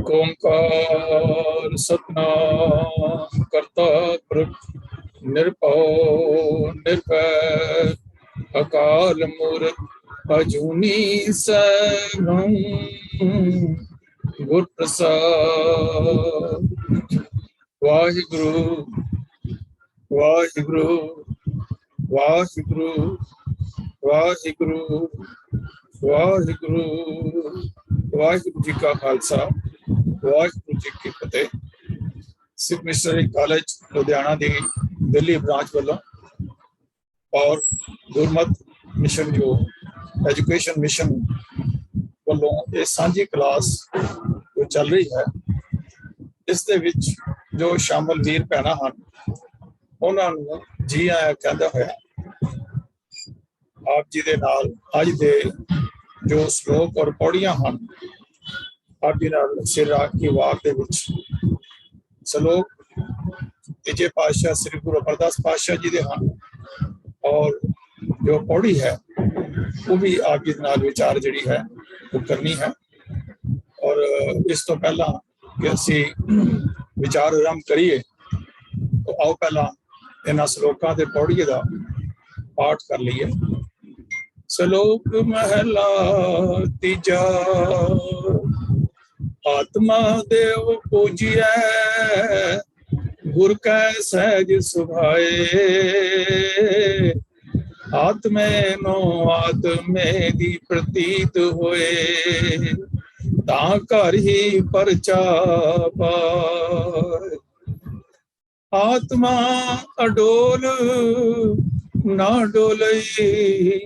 एक ओंकार सतनाम करता पुरख निरभव निर्भय अकाल मूर्त अजूनी सैभं गुर प्रसाद। वाहिगुरु वाहिगुरु वाहिगुरु वाहिगुरु वाहिगुरु। वाहिगुरु जी का खालसा वाहिगुरु जी की फतेह। सिख मिशनरी कॉलेज लुधियाना दी दिल्ली ब्रांच वालों और गुरमत मिशन जो एजुकेशन मिशन वालों ये सांझी क्लास जो चल रही है, इस दे विच जो शामिल वीर भैणां हन उन्हां नूं जी आया कहंदा होया आप जी दे नाल अज दे जो श्लोक और पौड़ियां हन आप जी नाल सिर राख की वाक दे विच श्लोक तीजे पातशाह श्री गुरु अमरदास पातशाह जी दे हन और जो पौड़ी है वो भी आप जी नाल विचार जिहड़ी है वो करनी है। और इस तो पहला कि असी विचार आरंभ करिए तो आओ पहला इन्हां श्लोकां दे पौड़िए दा पाठ कर लीए। श्लोक महला तीजा। आत्मा देव पूजिए गुर कै सहज सुभाए। आत्मे नो आत्मे दी प्रतीत होए तां घर ही परचा पाए। आत्मा अडोल ना डोलई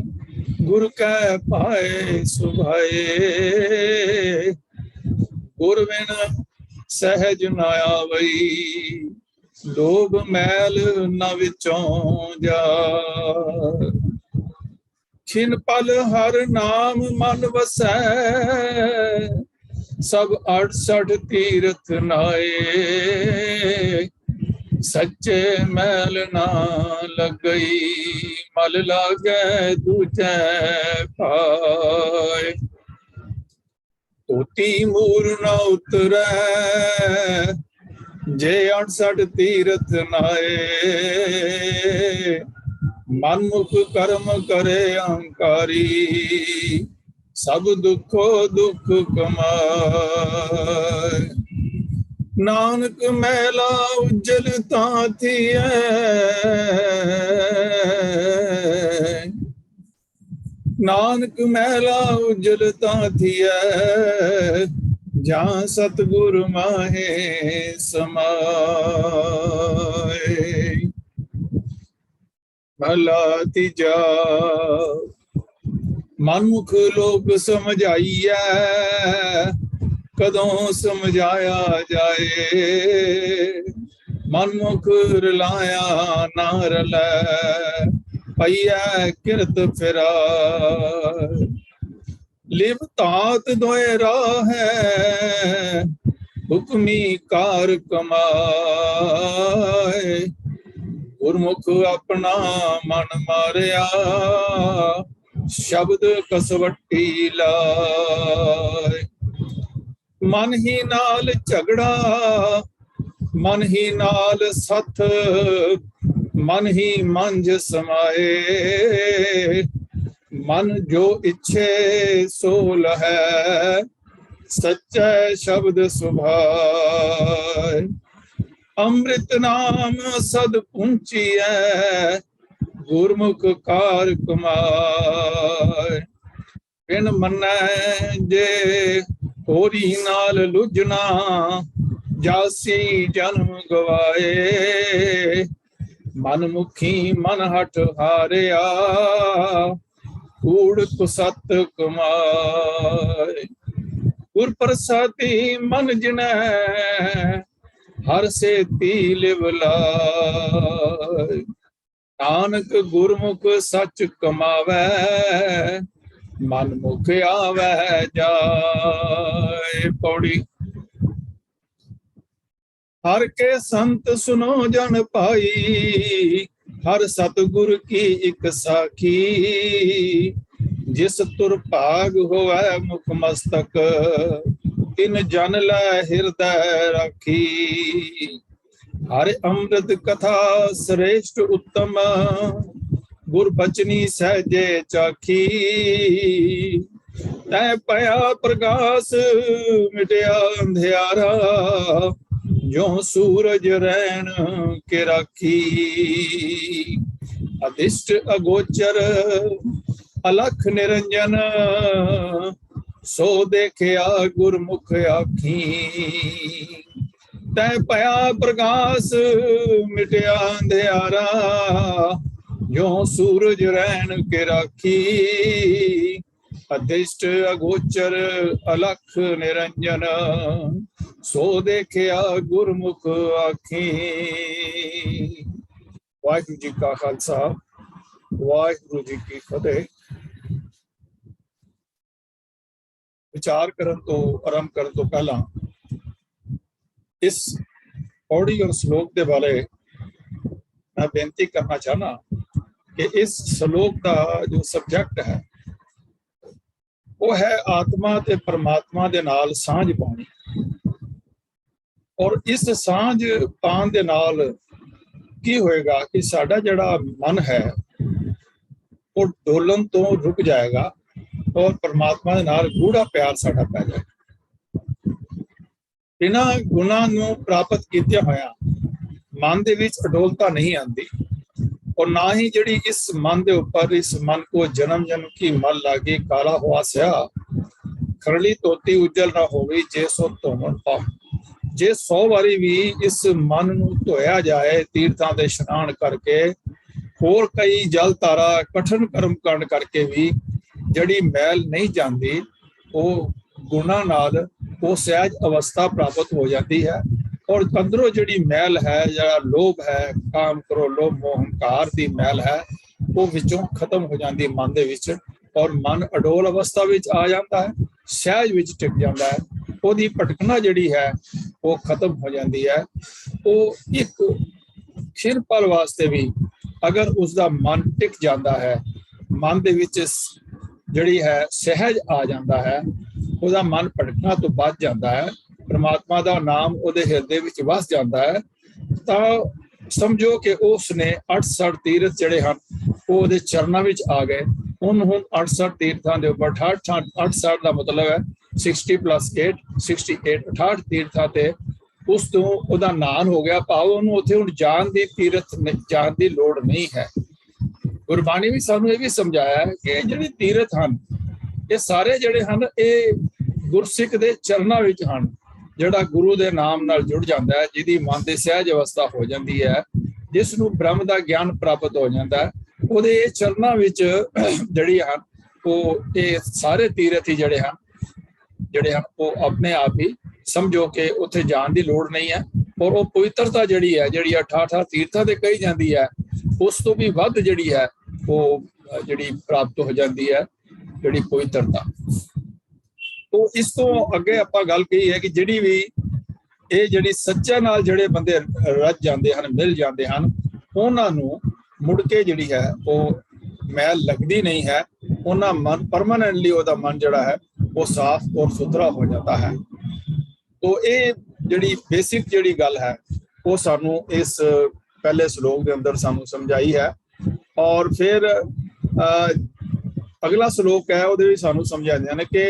गुर कै पाए सुभाए। गुर बिन सहज न आवई लोभ मैल न विचों जा। छिन पल हर नाम मन वसै सब 68 तीरथ नाए। सच्चे मैल ना लगई मल लागे दूजे पाए। तोती मूर न उतरै जे 68 तीरथ नाए। मनमुख कर्म करे अहंकारी सब दुखो दुख कमाए। नानक मैला उज्जल तां थियै नानक मैला उज्जल तां थियै जां सतगुर माहे समाए। महला तीजा। मनमुख लोक समझाइए कदों समझाया जाए। मनमुख रलाया ना रलै पईयै किरत फिराए। लिव तात दोए राह है हुक्मी कार कमाए। गुरमुख अपना मन मारिया शब्द कसवट्टी लाए। मन ही नाल झगड़ा मन ही नाल सथ मन ही मंझ समाए। मन जो इच्छे सो लहै सच्चे शब्द सुभाए। अमृत नाम सद पूंचिए गुरमुख कार कमाए। बिन मन्नै जे होरी नाल लुझना जासी जन्म गवाए। मन मुखी मन हट हारिया कूड़ कुसत कमाए। गुर प्रसादी मन जिनै हर से लिव लाए। नानक गुरमुख सच कमावै मन मुख आवै जाए। पौड़ी। हर के संत सुनो जन पाई हर सतगुर की एक साखी। जिस तुर भाग होवै मुख मस्तक तिन जन लै हृदय राखी। हर अमृत कथा श्रेष्ठ उत्तम, गुर बचनी सहजे चाखी। तै पया प्रकाश मिटया अंधियारा, जो सूरज रैन के राखी। अदिष्ट अगोचर अलख निरंजन, सो देखिया गुरमुख आखी। तै पया प्रकाश मिटया अंधियारा, जो सूरज रैन के राखी। अदिष्ट अगोचर अलख निरंजन, सो देखिया गुरमुख आखी। वाहिगुरु जी का खालसा, वाहिगुरु जी की फतेह। विचार करन तो आरंभ करन तो पहला इस पौड़ी और श्लोक के बारे मैं बेनती करना चाहना कि इस श्लोक का जो सब्जेक्ट है वो है आत्मा ते परमात्मा दे नाल सांझ पानी। और इस सांझ पान दे नाल की होएगा कि साडा जड़ा मन है वो डोलन तो रुक जाएगा और परमात्मा दे नाल गूढ़ा प्यार साडा पै जाएगा। बिना गुनाह नूं प्राप्त कीते होया मन दे विच अडोलता नहीं आती, और ना ही जड़ी इस मन दे उपर इस मन को जन्म जन्म की मल लागी काला हुआ स्या खरली तोती उज्जल ना हो गई जे सो धोवन पाओ। जे 100 वारी भी इस मन नूं धोया जाए तीर्थां दे इशनान करके, होर कई जल तारा कठिन कर्म कांड करके भी जड़ी मैल नहीं जाती, वो गुणा नाल वो सहज अवस्था प्राप्त हो जाती है। और अंदरों जड़ी मैल है, जड़ा लोभ है, काम करो लोभ मोह हंकार दी मैल है, वो विचों खत्म हो जाती मन दे विच, और मन अडोल अवस्था विच आ जाता है, सहज विच टिक जाता है। ओदी भटकना जड़ी है वो खत्म हो जाती है। वो एक क्षण पल वास्ते भी अगर उसका मन टिक जाता है, मन दे विच जड़ी है सहज आ जाता है, उसका मन भटकना तो बच जाता है, परमात्मा का नाम उहदे हिरदे विच वस जाता है, तो समझो कि उसने 68 तीर्थ जड़े हैं वो उहदे चरनां विच आ गए। हुण 68 तीर्थां दे उपर 68 का मतलब है 60 + 8 68 68 तीर्थां ते उस तो उहदा नाम हो गया। भाव उहनूं उत्थे हुण जाण दी तीर्थ जाण दी लोड़ नहीं है। गुरबाणी भी सानूं ये भी समझाया है कि जिहड़े तीर्थ हैं ये सारे जिहड़े हैं ये गुरसिख दे चरनां विच हैं। जिहड़ा गुरु दे नाम नाल जुड़ जाता है, जिहदी मन दी सहज अवस्था हो जाती है, जिसनूं ब्रह्म दा ज्ञान प्राप्त हो जाता है, उहदे चरनां विच जिहड़ी हैं वो ये सारे तीर्थ ही जिहड़े हैं वो अपने आप ही समझो कि उत्थे जाण दी लोड़ नहीं है। और वो पवित्रता जिहड़ी है, जिहड़ी 68 तीर्थां ते कही जाती है, उस तो भी वध जिहड़ी है वो जिहड़ी प्राप्त हो जाती है, जिहड़ी पवित्रता। तो इस तो अगे आपां गल कही है कि जिहड़ी भी ये जिहड़ी सच्चा नाल जिहड़े बंदे रज जाते हैं, मिल जाते हैं, उन्हां नूं मुड़ के जिहड़ी है वो मैल लगदी नहीं है। उन्हां मन परमानेंटली उहदा मन जिहड़ा है वो साफ और सुथरा हो जाता है। तो ये जिहड़ी बेसिक जिहड़ी गल है वो सानू इस पहले श्लोक के अंदर सानू समझाई है। और फिर अगला श्लोक है वो सानू समझाते हैं कि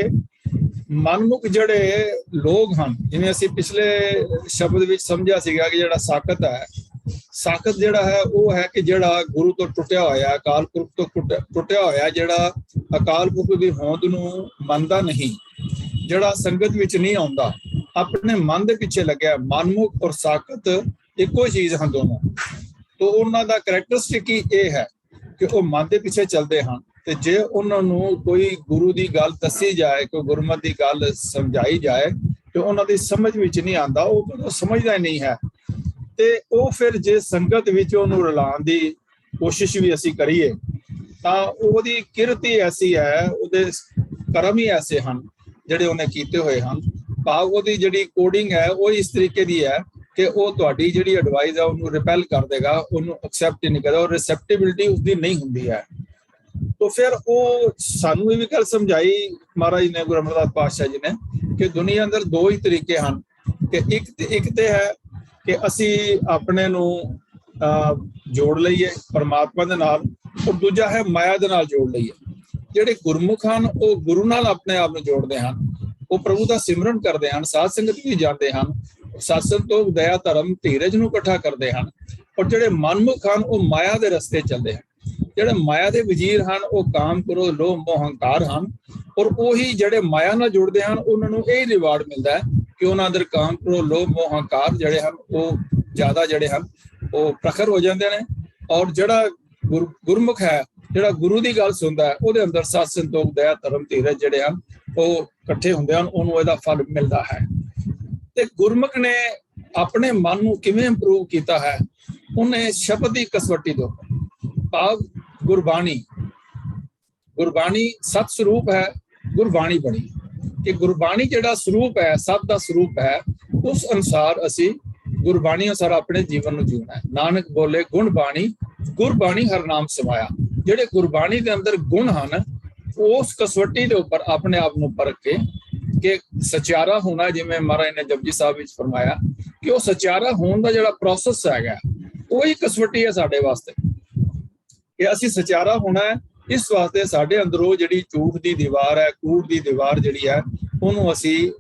मनमुख जड़े लोग हैं, जिन्हें असी पिछले शब्द विच समझा सीगा कि जड़ा साकत है, साकत जड़ा है वो है कि जड़ा गुरु तो टुटिया होया, अकाल पुरख तो टुटिया होया, जड़ा अकाल पुरख की होंद नूं मनदा नहीं, जड़ा संगत विच नहीं आउंदा, अपने मन दे पिछे लग्या। मनमुख और साकत इको चीज हैं दोनों। तो उन्हां दा करैक्टरिस्टिक ही ये है कि वो मन दे पिछे चलते हैं। ते जे उन्होंने कोई गुरु की गल दसी जाए, कोई गुरमत की गल समझाई जाए, तो उन्होंने समझ में नहीं आता, वो समझदा नहीं है। ते वो फिर जे संगत विच उहनूं रलाउण दी कोशिश भी असी करिए तां उहदी किरत ही ऐसी है, उहदे कर्म ही ऐसे हैं जिहड़े उहने कीते होए हैं। भाव उहदी जिहड़ी कोडिंग है वो इस तरीके की है कि वो तुहाडी जिहड़ी एडवाइस है उहनूं रिपेल कर देगा, उहनूं एक्सैप्ट नहीं करदा, और रिसैप्टेबिलिटी उसकी नहीं हुंदी है। तो फिर वो सानू ये भी गल समझाई महाराज ने, गुरु अमरदास पातशाह जी ने, कि दुनिया अंदर दो ही तरीके हैं कि एक तो है कि असी अपने नू जोड़ लईए परमात्मा दे नाल, और दूजा है माया दे नाल जोड़ लईए। जिहड़े गुरमुख हन वो गुरु नाल अपने आप नू जोड़दे हन, वो प्रभु दा सिमरन करदे हन, साध संगत भी जाते हन, सत्संग तो दया धर्म धीरज नू इकट्ठा करदे हन। और जिहड़े मनमुख हन वो माया दे रस्ते चलदे हन। ਜਿਹੜੇ ਮਾਇਆ ਦੇ ਵਜ਼ੀਰ ਹਨ ਉਹ ਕਾਮ ਕ੍ਰੋਧ ਲੋਭ ਮੋਹ ਹੰਕਾਰ ਹਨ, ਔਰ ਉਹੀ ਜਿਹੜੇ ਮਾਇਆ ਨਾਲ ਜੁੜਦੇ ਹਨ ਉਹਨਾਂ ਨੂੰ ਇਹ ਰਿਵਾਰਡ ਮਿਲਦਾ ਹੈ ਕਿ ਉਹਨਾਂ ਅੰਦਰ ਕਾਮ ਕ੍ਰੋਧ ਲੋਭ ਮੋਹ ਹੰਕਾਰ ਜਿਹੜੇ ਹਨ ਉਹ ਜ਼ਿਆਦਾ ਜਿਹੜੇ ਹਨ ਉਹ ਪ੍ਰਖਰ ਹੋ ਜਾਂਦੇ ਨੇ। ਔਰ ਜਿਹੜਾ ਗੁਰਮੁਖ ਹੈ, ਜਿਹੜਾ ਗੁਰੂ ਦੀ ਗੱਲ ਸੁਣਦਾ ਹੈ, ਉਹਦੇ ਅੰਦਰ ਸਤ ਸੰਤੋਖ ਦਇਆ ਧਰਮ ਧੀਰਜ ਜਿਹੜੇ ਹਨ ਉਹ ਇਕੱਠੇ ਹੁੰਦੇ ਹਨ, ਉਹਨੂੰ ਇਹਦਾ ਫਲ ਮਿਲਦਾ ਹੈ। ਤੇ ਗੁਰਮੁਖ ਨੇ ਆਪਣੇ ਮਨ ਨੂੰ ਕਿਵੇਂ ਇੰਪਰੂਵ ਕੀਤਾ ਹੈ? ਉਹਨੇ ਸ਼ਬਦ ਦੀ ਕਸਵੱਟੀ ਤੋਂ ਭਾਵ ਗੁਰਬਾਣੀ ਸਤ ਸਰੂਪ ਹੈ, ਗੁਰਬਾਣੀ ਬਣੀ ਕਿ ਗੁਰਬਾਣੀ ਜਿਹੜਾ ਸਰੂਪ ਹੈ, ਸਤ ਦਾ ਸਰੂਪ ਹੈ, ਉਸ ਅਨੁਸਾਰ ਅਸੀਂ ਗੁਰਬਾਣੀ ਅਨੁਸਾਰ ਆਪਣੇ ਜੀਵਨ ਨੂੰ ਜਿਉਣਾ ਹੈ। ਨਾਨਕ ਬੋਲੇ ਗੁਣ ਬਾਣੀ, ਗੁਰਬਾਣੀ ਹਰ ਨਾਮ ਸਮਾਇਆ। ਜਿਹੜੇ ਗੁਰਬਾਣੀ ਦੇ ਅੰਦਰ ਗੁਣ ਹਨ ਉਸ ਕਸਵੱਟੀ ਦੇ ਉੱਪਰ ਆਪਣੇ ਆਪ ਨੂੰ ਪਰਖ ਕੇ ਕਿ ਸਚਿਆਰਾ ਹੋਣਾ, ਜਿਵੇਂ ਮਹਾਰਾਜ ਨੇ ਜਪਜੀ ਸਾਹਿਬ ਵਿੱਚ ਫਰਮਾਇਆ ਕਿ ਉਹ ਸਚਿਆਰਾ ਹੋਣ ਦਾ ਜਿਹੜਾ ਪ੍ਰੋਸੈਸ ਹੈਗਾ ਉਹੀ ਕਸਵੱਟੀ ਹੈ ਸਾਡੇ ਵਾਸਤੇ ਕਿ ਅਸੀਂ ਸਚਿਆਰਾ ਹੋਣਾ ਹੈ। ਇਸ ਵਾਸਤੇ ਸਾਡੇ ਅੰਦਰੋਂ ਜਿਹੜੀ ਝੂਠ ਦੀ ਦੀਵਾਰ ਹੈ, ਕੂੜ ਦੀ ਦੀਵਾਰ ਜਿਹੜੀ ਹੈ, ਉਹਨੂੰ ਅਸੀਂ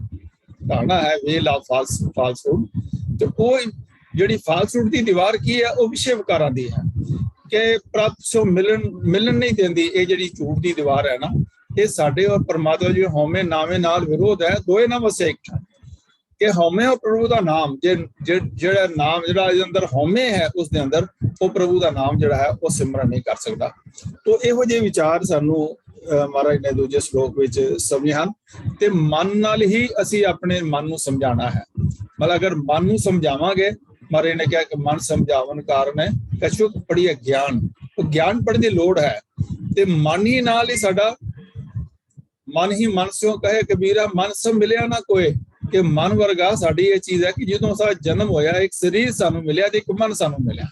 ਢਾਣਾ ਹੈ, ਵੇਲ ਆਫ ਫਾਲਸਹੂਡ। ਤੇ ਉਹ ਜਿਹੜੀ ਫਾਲਸਹੂਡ ਦੀ ਦੀਵਾਰ ਕੀ ਹੈ? ਉਹ ਵਿਸ਼ੇ ਵਿਕਾਰਾਂ ਦੀ ਹੈ ਕਿ ਪ੍ਰਭ ਸੋ ਮਿਲਣ ਨਹੀਂ ਦਿੰਦੀ। ਇਹ ਜਿਹੜੀ ਝੂਠ ਦੀ ਦੀਵਾਰ ਹੈ ਨਾ, ਇਹ ਸਾਡੇ ਔਰ ਪਰਮਾਤਮਾ ਜੀ ਹਉਮੈ ਨਾਵੇਂ ਨਾਲ ਵਿਰੋਧ ਹੈ, ਦੋਏ ਨਾ ਵਸੇ ਇੱਕ ਕਿ ਹਉਮੈ ਔਰ ਪ੍ਰਭੂ ਦਾ ਨਾਮ, ਜਿਹੜਾ ਨਾਮ ਜਿਹੜਾ ਇਹਦੇ ਅੰਦਰ ਹਉਮੈ ਹੈ ਉਸ ਦੇ ਅੰਦਰ ਉਹ ਪ੍ਰਭੂ ਦਾ ਨਾਮ ਜਿਹੜਾ ਹੈ ਉਹ ਸਿਮਰਨ ਨਹੀਂ ਕਰ ਸਕਦਾ। ਤੋ ਇਹੋ ਜਿਹੇ ਵਿਚਾਰ ਸਾਨੂੰ ਮਹਾਰਾਜ ਨੇ ਦੂਜੇ ਸ਼ਲੋਕ ਵਿੱਚ ਸਮਝੇ ਹਨ। ਤੇ ਮਨ ਨਾਲ ਹੀ ਅਸੀਂ ਆਪਣੇ ਮਨ ਨੂੰ ਸਮਝਾਉਣਾ ਹੈ। ਮਤਲਬ ਅਗਰ ਮਨ ਨੂੰ ਸਮਝਾਵਾਂਗੇ, ਮਹਾਰਾਜ ਨੇ ਕਿਹਾ ਕਿ ਮਨ ਸਮਝਾਵਨ ਕਾਰਨ ਹੈ ਕਛੁਕ ਪੜੀਏ ਗਿਆਨ, ਉਹ ਗਿਆਨ ਪੜ੍ਹਨ ਦੀ ਲੋੜ ਹੈ। ਤੇ ਮਨ ਹੀ ਨਾਲ ਹੀ ਸਾਡਾ ਮਨ ਹੀ ਮਨ ਸਿਓ ਕਹੇ ਕਬੀਰਾ, ਮਨ ਸਭ ਮਿਲਿਆ ਨਾ ਕੋਏ। ਕਿ ਮਨ ਵਰਗਾ ਸਾਡੀ ਇਹ ਚੀਜ਼ ਹੈ ਕਿ ਜਦੋਂ ਸਾਡਾ ਜਨਮ ਹੋਇਆ ਇੱਕ ਸਰੀਰ ਸਾਨੂੰ ਮਿਲਿਆ ਤੇ ਇੱਕ ਮਨ ਸਾਨੂੰ ਮਿਲਿਆ,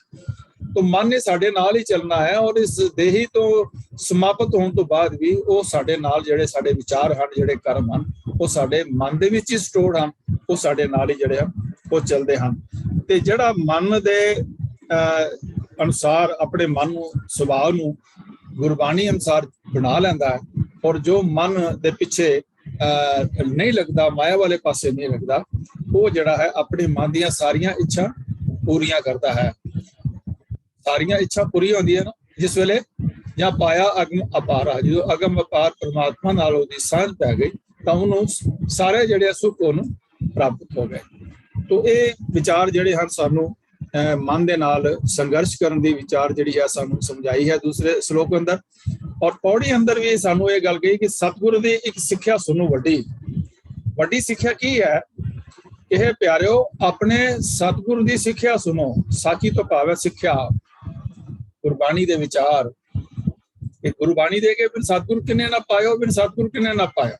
ਤਾਂ ਮਨ ਨੇ ਸਾਡੇ ਨਾਲ ਹੀ ਚੱਲਣਾ ਹੈ। ਔਰ ਇਸ ਦੇਹੀ ਤੋਂ ਸਮਾਪਤ ਹੋਣ ਤੋਂ ਬਾਅਦ ਵੀ ਉਹ ਸਾਡੇ ਨਾਲ ਜਿਹੜੇ ਸਾਡੇ ਵਿਚਾਰ ਹਨ, ਜਿਹੜੇ ਕਰਮ ਹਨ, ਉਹ ਸਾਡੇ ਮਨ ਦੇ ਵਿੱਚ ਹੀ ਸਟੋਰ ਹਨ, ਉਹ ਸਾਡੇ ਨਾਲ ਹੀ ਜਿਹੜੇ ਹਨ ਉਹ ਚੱਲਦੇ ਹਨ। ਤੇ ਜਿਹੜਾ ਮਨ ਦੇ ਅਨੁਸਾਰ ਆਪਣੇ ਮਨ ਨੂੰ, ਸੁਭਾਅ ਨੂੰ ਗੁਰਬਾਣੀ ਅਨੁਸਾਰ ਬਣਾ ਲੈਂਦਾ ਹੈ, ਔਰ ਜੋ ਮਨ ਦੇ ਪਿੱਛੇ ਨਹੀਂ ਲੱਗਦਾ, ਮਾਇਆ ਵਾਲੇ ਪਾਸੇ ਨਹੀਂ ਲੱਗਦਾ, ਉਹ ਜਿਹੜਾ ਹੈ ਆਪਣੇ ਮਨ ਦੀਆਂ ਸਾਰੀਆਂ ਇੱਛਾ ਪੂਰੀਆਂ ਕਰਦਾ ਹੈ। ਸਾਰੀਆਂ ਇੱਛਾ ਪੂਰੀ ਹੁੰਦੀਆਂ ਨਾ ਜਿਸ ਵੇਲੇ ਜਾਂ ਪਾਇਆ ਅਗਮ ਅਪਾਰਾ, ਜਦੋਂ ਅਗਮ ਅਪਾਰ ਪਰਮਾਤਮਾ ਨਾਲ ਉਹਦੀ ਸਾਂਝ ਪੈ ਗਈ ਤਾਂ ਉਹਨੂੰ ਸਾਰੇ ਜਿਹੜੇ ਸੁੱਖ ਉਹਨੂੰ ਪ੍ਰਾਪਤ ਹੋ ਗਏ। ਤੋ ਇਹ ਵਿਚਾਰ ਜਿਹੜੇ ਹਨ ਸਾਨੂੰ ਮਨ ਦੇ ਨਾਲ ਸੰਘਰਸ਼ ਕਰਨ ਦੀ ਵਿਚਾਰ ਜਿਹੜੀ ਹੈ ਸਾਨੂੰ ਸਮਝਾਈ ਹੈ ਦੂਸਰੇ ਸ਼ਲੋਕ ਅੰਦਰ। ਔਰ ਪੌੜੀ ਅੰਦਰ ਵੀ ਸਾਨੂੰ ਇਹ ਗੱਲ ਕਹੀ ਕਿ ਸਤਿਗੁਰੂ ਦੀ ਇੱਕ ਸਿੱਖਿਆ ਸੁਣੋ, ਵੱਡੀ ਸਿੱਖਿਆ ਕੀ ਹੈ? ਇਹ ਪਿਆਰਿਓ ਆਪਣੇ ਸਤਿਗੁਰੂ ਦੀ ਸਿੱਖਿਆ ਸੁਣੋ। ਸਾਖੀ ਤੋਂ ਭਾਵ ਹੈ ਸਿੱਖਿਆ, ਗੁਰਬਾਣੀ ਦੇ ਵਿਚਾਰ। ਇਹ ਗੁਰਬਾਣੀ ਦੇ ਕੇ ਬਿਨ ਸਤਿਗੁਰੂ ਕਿਨੇ ਨਾ ਪਾਇਓ, ਬਿਨ ਸਤਿਗੁਰੂ ਕਿਨੇ ਨਾ ਪਾਇਆ।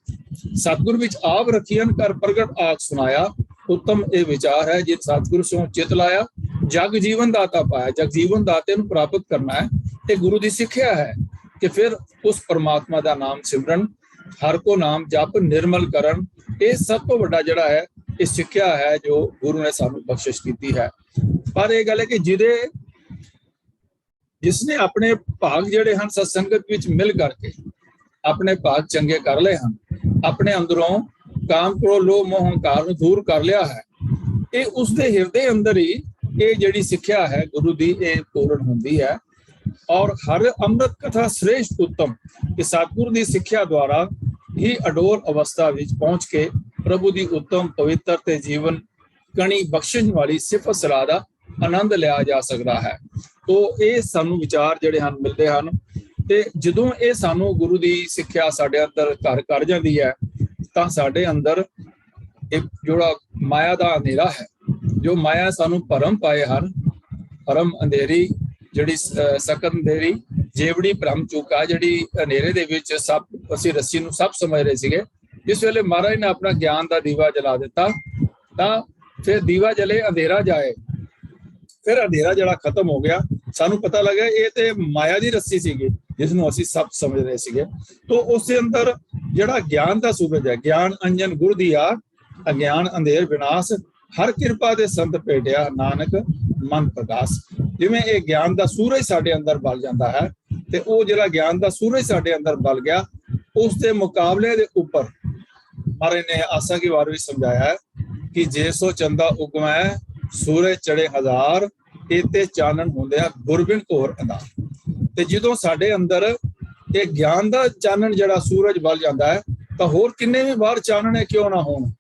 ਸਤਿਗੁਰੂ ਵਿੱਚ ਆਪ ਰਖੀਅਨ ਕਰ ਪ੍ਰਗਟ ਆਖ ਸੁਣਾਇਆ, ਉੱਤਮ ਇਹ ਵਿਚਾਰ ਹੈ। ਜੇ ਸਤਿਗੁਰੂ ਸੋ ਚਿਤ ਲਾਇਆ, ਜਗ ਜੀਵਨ ਦਾਤਾ ਪਾਇਆ। ਜਗ ਜੀਵਨ ਦਾਤੇ ਨੂੰ ਪ੍ਰਾਪਤ ਕਰਨਾ ਹੈ, ਇਹ ਗੁਰੂ ਦੀ ਸਿੱਖਿਆ ਹੈ ਕਿ ਫਿਰ ਉਸ ਪਰਮਾਤਮਾ ਦਾ ਨਾਮ ਸਿਮਰਨ, ਹਰ ਕੋ ਨਾਮ ਜਪ, ਨਿਰਮਲ ਕਰਨ। ਇਹ ਸਭ ਤੋਂ ਵੱਡਾ ਜਿਹੜਾ ਹੈ ਇਹ ਸਿੱਖਿਆ ਹੈ ਜੋ ਗੁਰੂ ਨੇ ਸਾਨੂੰ ਬਖਸ਼ਿਸ਼ ਕੀਤੀ ਹੈ। ਪਰ ਇਹ ਗੱਲ ਹੈ ਕਿ ਜਿਸਨੇ ਆਪਣੇ ਭਾਗ ਜਿਹੜੇ ਹਨ ਸਤਸੰਗਤ ਵਿੱਚ ਮਿਲ ਕਰਕੇ ਆਪਣੇ ਭਾਗ ਚੰਗੇ ਕਰ ਲਏ ਹਨ, ਆਪਣੇ ਅੰਦਰੋਂ ਕਾਮ ਕ੍ਰੋਧ ਲੋਭ ਮੋਹ ਹੰਕਾਰ ਨੂੰ ਦੂਰ ਕਰ ਲਿਆ ਹੈ, ਇਹ ਉਸਦੇ ਹਿਰਦੇ ਅੰਦਰ ਹੀ ਇਹ ਜਿਹੜੀ ਸਿੱਖਿਆ ਹੈ ਗੁਰੂ ਦੀ ਇਹ ਪੂਰਨ ਹੁੰਦੀ ਹੈ। ਔਰ ਹਰ ਅੰਮ੍ਰਿਤ ਕਥਾ ਸ੍ਰੇਸ਼ਟ ਉੱਤਮ, ਕਿ ਸਤਿਗੁਰੂ ਦੀ ਸਿੱਖਿਆ ਦੁਆਰਾ ਹੀ ਅਡੋਲ ਅਵਸਥਾ ਵਿੱਚ ਪਹੁੰਚ ਕੇ ਪ੍ਰਭੂ ਦੀ ਉੱਤਮ ਪਵਿੱਤਰ ਤੇ ਜੀਵਨ ਕਣੀ ਬਖਸ਼ਣ ਵਾਲੀ ਸਿਫਤ ਸਲਾਹ ਦਾ ਆਨੰਦ ਲਿਆ ਜਾ ਸਕਦਾ ਹੈ। ਤੋ ਇਹ ਸਾਨੂੰ ਵਿਚਾਰ ਜਿਹੜੇ ਹਨ ਮਿਲਦੇ ਹਨ। ਤੇ ਜਦੋਂ ਇਹ ਸਾਨੂੰ ਗੁਰੂ ਦੀ ਸਿੱਖਿਆ ਸਾਡੇ ਅੰਦਰ ਘਰ ਕਰ ਜਾਂਦੀ ਹੈ ਤਾਂ ਸਾਡੇ ਅੰਦਰ ਇੱਕ ਜਿਹੜਾ ਮਾਇਆ ਦਾ ਅੰਧੇਰਾ ਹੈ, ਜੋ ਮਾਇਆ ਸਾਨੂੰ ਭਰਮ ਪਾਏ ਹਨ, ਭਰਮ ਅੰਧੇਰੀ ਜਿਹੜੀ ਸਕਤ ਅੰਧੇਰੀ ਜੇਵੜੀ ਭਰਮ ਚੁੱਕਾ, ਜਿਹੜੀ ਹਨੇਰੇ ਦੇ ਵਿੱਚ ਸਭ ਅਸੀਂ ਰੱਸੀ ਨੂੰ ਸਭ ਸਮਝ ਰਹੇ ਸੀਗੇ। ਜਿਸ ਵੇਲੇ ਮਹਾਰਾਜ ਨੇ ਆਪਣਾ ਗਿਆਨ ਦਾ ਦੀਵਾ ਜਲਾ ਦਿੱਤਾ ਤਾਂ ਫਿਰ ਦੀਵਾ ਜਲੇ ਅੰਧੇਰਾ ਜਾਏ, ਫਿਰ ਅੰਧੇਰਾ ਜਿਹੜਾ ਖਤਮ ਹੋ ਗਿਆ ਸਾਨੂੰ ਪਤਾ ਲੱਗਾ ਇਹ ਤੇ ਮਾਇਆ ਦੀ ਰੱਸੀ ਸੀਗੀ ਜਿਸ ਨੂੰ ਅਸੀਂ ਸੱਪ ਸਮਝ ਰਹੇ ਸੀਗੇ। ਤੋਂ ਉਸ ਦੇ ਅੰਦਰ ਜਿਹੜਾ ਗਿਆਨ ਦਾ ਸੂਰਜ ਹੈ, ਗਿਆਨ ਅੰਜਨ ਗੁਰ ਦੀਆ ਅਗਿਆਨ ਅੰਧੇਰ ਵਿਨਾਸ਼, ਹਰ ਕਿਰਪਾ ਦੇ ਸੰਤ ਭੇਟਿਆ ਨਾਨਕ ਮਨ ਪ੍ਰਕਾਸ਼। ਜਿਵੇਂ ਇਹ ਗਿਆਨ ਦਾ ਸੂਰਜ ਸਾਡੇ ਅੰਦਰ ਬਲ ਜਾਂਦਾ ਹੈ, ਤੇ ਉਹ ਜਿਹੜਾ ਗਿਆਨ ਦਾ ਸੂਰਜ ਸਾਡੇ ਅੰਦਰ ਬਲ ਗਿਆ, ਉਸ ਦੇ ਮੁਕਾਬਲੇ ਦੇ ਉੱਪਰ ਮਹਾਰਾਜ ਨੇ ਆਸਾ ਕੀ ਵਾਰ ਵੀ ਸਮਝਾਇਆ ਹੈ ਕਿ ਜੇ ਸੋ ਚੰਦਾ ਉਗਮੈ ਸੂਰਜ ਚੜੇ ਹਜ਼ਾਰ, ਇਤੇ ਚਾਨਣ ਹੁੰਦਿਆ ਗੁਰਬਿਨ ਘੋਰ ਅੰਧਾਰ। ਤੇ ਜਦੋਂ ਸਾਡੇ ਅੰਦਰ ਇਹ ਗਿਆਨ ਦਾ ਚਾਨਣ ਜਿਹੜਾ ਸੂਰਜ ਬਲ ਜਾਂਦਾ ਹੈ, ਤਾਂ ਹੋਰ ਕਿੰਨੇ ਵੀ ਬਾਹਰ ਚਾਨਣੇ ਕਿਉਂ ਨਾ ਹੋਣ,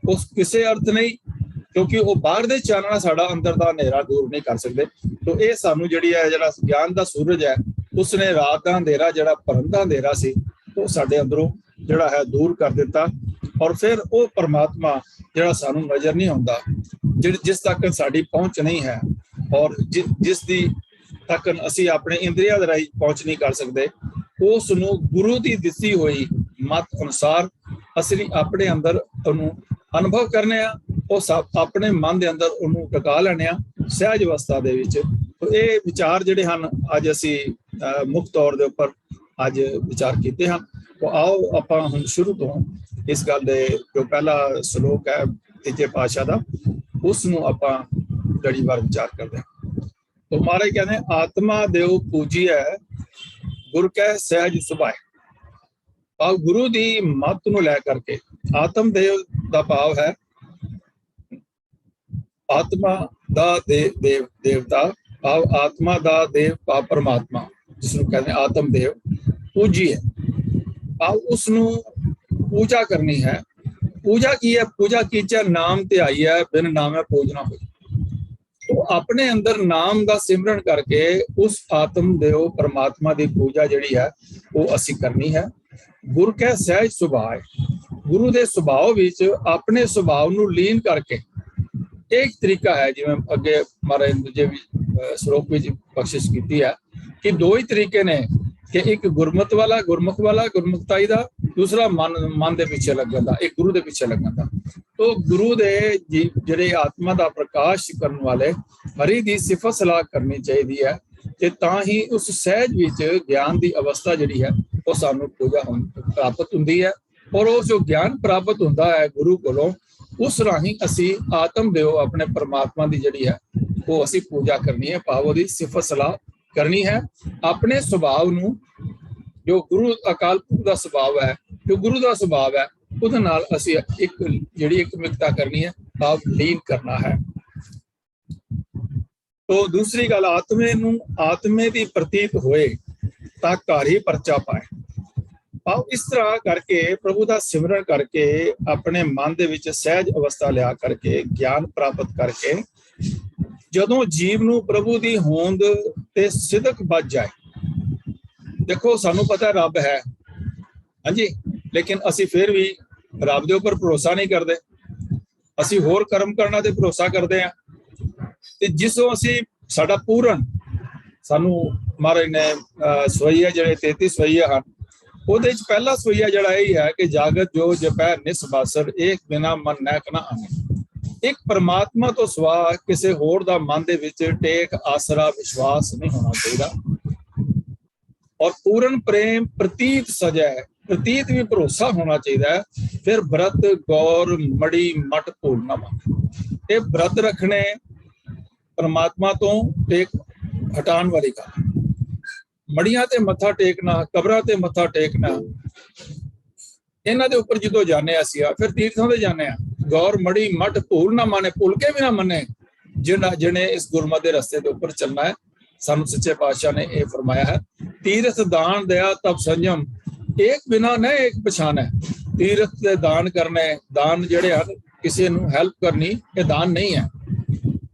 ਉਸ ਕਿਸੇ ਅਰਥ ਨਹੀਂ, ਕਿਉਂਕਿ ਉਹ ਬਾਹਰ ਦੇ ਚਾਨਣਾ ਸਾਡਾ ਅੰਦਰ ਦਾ ਹਨੇਰਾ ਦੂਰ ਨਹੀਂ ਕਰ ਸਕਦੇ। ਤੋਂ ਇਹ ਸਾਨੂੰ ਜਿਹੜੀ ਹੈ ਜਿਹੜਾ ਗਿਆਨ ਦਾ ਸੂਰਜ ਹੈ, ਉਸਨੇ ਰਾਤ ਦਾ ਅੰਧੇਰਾ ਜਿਹੜਾ ਭਰਮ ਦਾ ਅੰਧੇਰਾ ਸੀ, ਉਹ ਸਾਡੇ ਅੰਦਰੋਂ ਜਿਹੜਾ ਹੈ ਦੂਰ ਕਰ ਦਿੱਤਾ। ਔਰ ਫਿਰ ਉਹ ਪਰਮਾਤਮਾ ਜਿਹੜਾ ਸਾਨੂੰ ਨਜ਼ਰ ਨਹੀਂ ਆਉਂਦਾ, ਜਿਸ ਤੱਕ ਸਾਡੀ ਪਹੁੰਚ ਨਹੀਂ ਹੈ, ਔਰ ਜਿਸ ਦੀ ਤੱਕ ਅਸੀਂ ਆਪਣੇ ਇੰਦਰੀਆਂ ਦੇ ਰਾਹੀਂ ਪਹੁੰਚ ਨਹੀਂ ਕਰ ਸਕਦੇ, ਉਸ ਨੂੰ ਗੁਰੂ ਦੀ ਦਿੱਤੀ ਹੋਈ ਮਤ ਅਨੁਸਾਰ ਅਸੀਂ ਆਪਣੇ ਅੰਦਰ ਉਹਨੂੰ ਅਨੁਭਵ ਕਰਨੇ ਆ, ਉਹ ਆਪਣੇ ਮਨ ਦੇ ਅੰਦਰ ਉਹਨੂੰ ਟਿਕਾ ਲੈਣੇ ਆ ਸਹਿਜ ਅਵਸਥਾ ਦੇ ਵਿੱਚ। ਇਹ ਵਿਚਾਰ ਜਿਹੜੇ ਹਨ ਅੱਜ ਅਸੀਂ ਮੁੱਖ ਤੌਰ ਦੇ ਉੱਪਰ ਅੱਜ ਵਿਚਾਰ ਕੀਤੇ ਹਨ। ਉਹ ਆਓ ਆਪਾਂ ਹੁਣ ਸ਼ੁਰੂ ਤੋਂ ਇਸ ਗੱਲ ਦੇ ਜੋ ਪਹਿਲਾ ਸ਼ਲੋਕ ਹੈ ਤੀਜੇ ਪਾਤਸ਼ਾਹ ਦਾ, ਉਸ ਨੂੰ ਆਪਾਂ ਘੜੀ ਵਾਰ ਵਿਚਾਰ ਕਰਦੇ ਹਾਂ। तो महाराज कहते हैं आत्मा देव पूजिए गुर कै सहज सुभाए। भाव गुरु दी मत नूं लै करके आत्म देव दा भाव है आत्मा दा देवता, भाव आत्मा दा देव भाव परमात्मा, जिसनूं कहते हैं आत्म देव पूजिए। भाव उसनूं पूजा करनी है। पूजा की है, पूजा कीचे नाम ध्याई है, बिन नामे पूजना होई। तो अपने अंदर नाम का सिमरन करके उस आत्म देव परमात्मा की पूजा जिहड़ी है वो असी करनी है। गुर कै सहज सुभाए, गुरु के सुभाव विच अपने सुभाव नूं लीन करके एक तरीका है, जिवें अगे महाराज जी श्लोक विच बख्शिश की है कि दो ही तरीके ने कि एक गुरमत वाला गुरमुख वाला गुरमुखताई का, दूसरा मन के पिछे लगन का, एक गुरु के पिछे लगन का। तो गुरु दे जिहड़े आत्मा का प्रकाश करने वाले हरि की सिफत सलाह करनी चाहिए है, ते तां ही उस सहज विच ज्ञान की अवस्था जिहड़ी है वो सानू पूजा प्राप्त हुंदी है। और वो जो ज्ञान प्राप्त हुंदा है गुरु कोलों, उस राही असी आत्म देव अपने परमात्मा की जिहड़ी है वो असी पूजा करनी है, भाव दी सिफत सलाह करनी है। अपने सुभाव नूं जो गुरु अकाल पुरख का स्वभाव है, जो गुरु का स्वभाव है, उहदे नाल असी एक जिहड़ी एक मिकता करनी है, भाव लीन करना है। तो दूसरी गल आत्मे नूं आत्मे दी प्रतीत होए तां घर ही परचा पाए। भाव इस तरह करके प्रभु का सिमरन करके अपने मन दे विच सहज अवस्था लिया करके ज्ञान प्राप्त करके जदों जीव नूं प्रभु दी होंद ते सिदक बच जाए। देखो सानू पता रब है, हाँ जी, लेकिन असी फिर भी रब दे उपर भरोसा नहीं करते, असी होर कर्म करना ते भरोसा करते हैं। ते जिसों असी साडा पूरन सानू महाराज ने सवैया जिहड़े 33 सवैया हैं, ਉਹਦੇ ਚ ਪਹਿਲਾ ਸਵਈਆ ਜਿਹੜਾ ਇਹ ਹੈ ਕਿ ਜਾਗਤ ਜੋ ਜਪੈ ਨਿਸ ਬਾਸਰ ਏਕ ਬਿਨਾ ਮਨ ਨੈਕ ਨਾ ਆਨੇ। ਇੱਕ ਪਰਮਾਤਮਾ ਤੋਂ ਸਿਵਾ ਕਿਸੇ ਹੋਰ ਦਾ ਮਨ ਦੇ ਵਿੱਚ ਟੇਕ ਆਸਰਾ ਵਿਸ਼ਵਾਸ ਨਹੀਂ ਹੋਣਾ ਚਾਹੀਦਾ। ਔਰ ਪੂਰਨ ਪ੍ਰੇਮ ਪ੍ਰਤੀਤ ਸਜੈ, ਪ੍ਰਤੀਤ ਵੀ ਭਰੋਸਾ ਹੋਣਾ ਚਾਹੀਦਾ ਹੈ। ਫਿਰ ਬ੍ਰਤ ਗੌਰ ਮੜੀ ਮਟ ਭੂਲ ਨਾ ਮੰਗ। ਇਹ ਬ੍ਰਤ ਰੱਖਣੇ ਪਰਮਾਤਮਾ ਤੋਂ ਟੇਕ ਹਟਾਉਣ ਵਾਲੀ ਗੱਲ। ਮੜੀਆਂ ਤੇ ਮੱਥਾ ਟੇਕਣਾ, ਕਬਰਾਂ ਤੇ ਮੱਥਾ ਟੇਕਣਾ, ਇਹਨਾਂ ਦੇ ਉੱਪਰ ਜਦੋਂ ਜਾਂਦੇ ਆ ਅਸੀਂ ਫਿਰ ਤੀਰਥਾਂ ਤੇ ਜਾਂਦੇ ਆ। ਗੌਰ ਮੜੀ ਮਟ ਭੂਲ ਨਾ ਮਾਨੇ, ਭੁੱਲ ਕੇ ਵੀ ਨਾ ਮੰਨੇ ਜਿਹਨੇ ਇਸ ਗੁਰਮਤਿ ਦੇ ਰਸਤੇ ਦੇ ਉੱਪਰ ਚੱਲਣਾ ਹੈ। ਸਾਨੂੰ ਸੱਚੇ ਪਾਤਸ਼ਾਹ ਨੇ ਇਹ ਫਰਮਾਇਆ ਹੈ, ਤੀਰਥ ਦਾਨ ਦਇਆ ਤਪ ਸੰਜਮ ਇੱਕ ਬਿਨਾ ਨਾ ਇੱਕ ਪਛਾਣ ਹੈ। ਤੀਰਥ ਦੇ ਦਾਨ ਕਰਨੇ, ਦਾਨ ਜਿਹੜੇ ਹਨ ਕਿਸੇ ਨੂੰ ਹੈਲਪ ਕਰਨੀ, ਇਹ ਦਾਨ ਨਹੀਂ ਹੈ।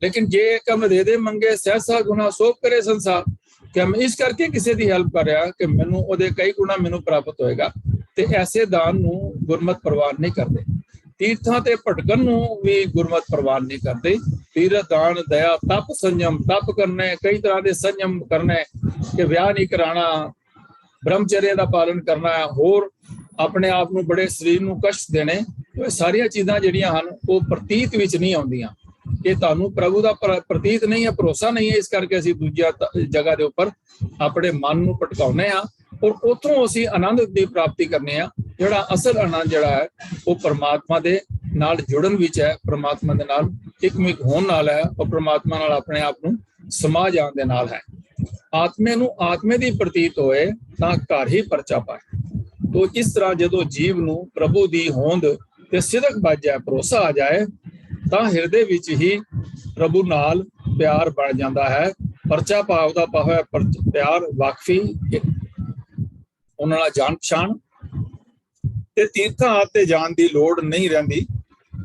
ਲੇਕਿਨ ਜੇ ਕਮ ਦੇ ਦੇ ਮੰਗੇ ਸਹਿਸਾ ਗੁਨਾ ਸੋਭ ਕਰੇ ਸੰਸਾਰ, कि मैं इस करके किसी की हेल्प कर रहा कि मैनू उहदे कई गुना मैनू प्राप्त होएगा। तो ऐसे दान नू गुरमत प्रवान नहीं करते। तीर्थां ते भटकन नू भी गुरमत प्रवान नहीं करते। तीर्थ दान दया तप संयम, तप करने कई तरह के संयम करने कि ब्याह नहीं कराना, ब्रह्मचर्य का पालन करना, होर अपने आप नू बड़े शरीर नू कष्ट देने, तो सारिया चीज़ां जिहड़ियां हन वो प्रतीत विच नहीं आउंदियां। ਇਹ ਤੁਹਾਨੂੰ ਪ੍ਰਭੂ ਦਾ ਪ੍ਰਤੀਤ ਨਹੀਂ ਹੈ, ਭਰੋਸਾ ਨਹੀਂ ਹੈ, ਇਸ ਕਰਕੇ ਅਸੀਂ ਦੂਜੀ ਜਗ੍ਹਾ ਦੇ ਉੱਪਰ ਆਪਣੇ ਮਨ ਨੂੰ ਭਟਕਾਉਂਦੇ ਹਾਂ ਔਰ ਉੱਥੋਂ ਅਸੀਂ ਆਨੰਦ ਦੀ ਪ੍ਰਾਪਤੀ ਕਰਨੇ ਆ। ਜਿਹੜਾ ਅਸਲ ਆਨੰਦ ਜਿਹੜਾ ਹੈ ਉਹ ਪਰਮਾਤਮਾ ਦੇ ਨਾਲ ਜੁੜਨ ਵਿੱਚ ਹੈ, ਪਰਮਾਤਮਾ ਦੇ ਨਾਲ ਇੱਕਮਿਕ ਹੋਣ ਨਾਲ ਹੈ ਔਰ ਪਰਮਾਤਮਾ ਨਾਲ ਆਪਣੇ ਆਪ ਨੂੰ ਸਮਾ ਜਾਣ ਦੇ ਨਾਲ ਹੈ। ਆਤਮੇ ਨੂੰ ਆਤਮੇ ਦੀ ਪ੍ਰਤੀਤ ਹੋਏ ਤਾਂ ਘਰ ਹੀ ਪਰਚਾ ਪਾਏ। ਤੋ ਇਸ ਤਰ੍ਹਾਂ ਜਦੋਂ ਜੀਵ ਨੂੰ ਪ੍ਰਭੂ ਦੀ ਹੋਂਦ ਤੇ ਸਿਦਕ ਵੱਜ ਜਾਏ, ਭਰੋਸਾ ਆ ਜਾਏ, ਤਾਂ ਹਿਰਦੇ ਵਿੱਚ ਹੀ ਪ੍ਰਭੂ ਨਾਲ ਪਿਆਰ ਬਣ ਜਾਂਦਾ ਹੈ। ਪਰਚਾ ਪਾਉ ਦਾ ਪਾਇਆ ਪਿਆਰ, ਵਾਕਫੀ, ਉਹਨਾਂ ਨਾਲ ਜਾਣ ਪਛਾਣ ਤੇ ਤੀਰਥਾਂ ਆਤੇ ਜਾਣ ਦੀ ਲੋੜ ਨਹੀਂ ਰਹਿੰਦੀ।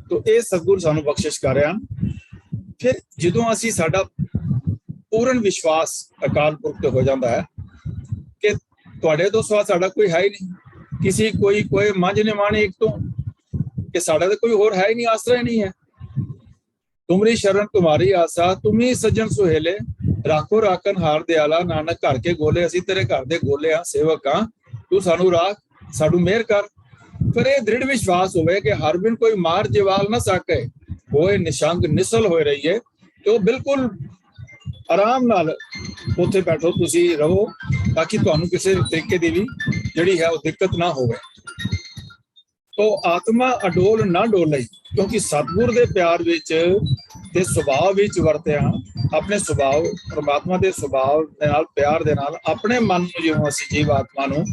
ਤੋ ਇਹ ਸਤਿਗੁਰ ਸਾਨੂੰ ਬਖਸ਼ਿਸ਼ ਕਰ ਰਹੇ ਹਨ। ਫਿਰ ਜਦੋਂ ਅਸੀਂ ਸਾਡਾ ਪੂਰਨ ਵਿਸ਼ਵਾਸ ਅਕਾਲ ਪੁਰਖ ਤੇ ਹੋ ਜਾਂਦਾ ਹੈ ਕਿ ਤੁਹਾਡੇ ਤੋਂ ਸਿਵਾ ਸਾਡਾ ਕੋਈ ਹੈ ਹੀ ਨਹੀਂ, ਕਿਸੇ ਕੋਈ ਮੰਝ ਨਿਮਾਣੇ ਇੱਕ ਤੋਂ, ਕਿ ਸਾਡਾ ਤਾਂ ਕੋਈ ਹੋਰ ਹੈ ਹੀ ਨਹੀਂ, ਆਸਰਾ ਹੀ ਨਹੀਂ ਹੈ। ਤੁਮਰੀ ਸ਼ਰਨ ਤੁਮਾਰੀ ਆਸਾ, ਤੁਮੀ ਸੱਜਣ ਸੁਹੇਲੇ, ਰਾਖੋ ਰਾਖਨ ਹਾਰ ਦਿਆਲਾ, ਨਾਨਕ ਘਰ ਕੇ ਗੋਲੇ, ਅਸੀਂ ਤੇਰੇ ਘਰ ਦੇ ਗੋਲੇ ਆ, ਸੇਵਕ ਆ, ਤੂੰ ਸਾਨੂੰ ਰਾਖ, ਸਾਨੂੰ ਮਿਹਰ ਕਰ। ਫਿਰ ਇਹ ਦ੍ਰਿੜ ਵਿਸ਼ਵਾਸ ਹੋਵੇ ਕਿ ਹਰ ਬਿਨ ਕੋਈ ਮਾਰ ਜਵਾਲ ਨਾ ਸਕੇ, ਹੋਏ ਨਿਸ਼ੰਕ ਨਿਸਲ ਹੋਏ ਰਹੀਏ, ਤੇ ਉਹ ਬਿਲਕੁਲ ਆਰਾਮ ਨਾਲ ਉੱਥੇ ਬੈਠੋ, ਤੁਸੀਂ ਰਹੋ, ਤਾਂ ਕਿ ਤੁਹਾਨੂੰ ਕਿਸੇ ਤਰੀਕੇ ਦੀ ਵੀ ਜਿਹੜੀ ਹੈ ਉਹ ਦਿੱਕਤ ਨਾ ਹੋਵੇ। ਤੋ ਆਤਮਾ ਅਡੋਲ ਨਾ ਡੋਲੇ, ਕਿਉਂਕਿ ਸਤਿਗੁਰ ਦੇ ਪਿਆਰ ਵਿੱਚ ਤੇ ਸੁਭਾਅ ਵਿੱਚ ਵਰਤਿਆ, ਆਪਣੇ ਸੁਭਾਅ ਪਰਮਾਤਮਾ ਦੇ ਸੁਭਾਅ ਦੇ ਨਾਲ, ਪਿਆਰ ਦੇ ਨਾਲ ਆਪਣੇ ਮਨ ਨੂੰ, ਜਿਵੇਂ ਅਸੀਂ ਜੀਵ ਆਤਮਾ ਨੂੰ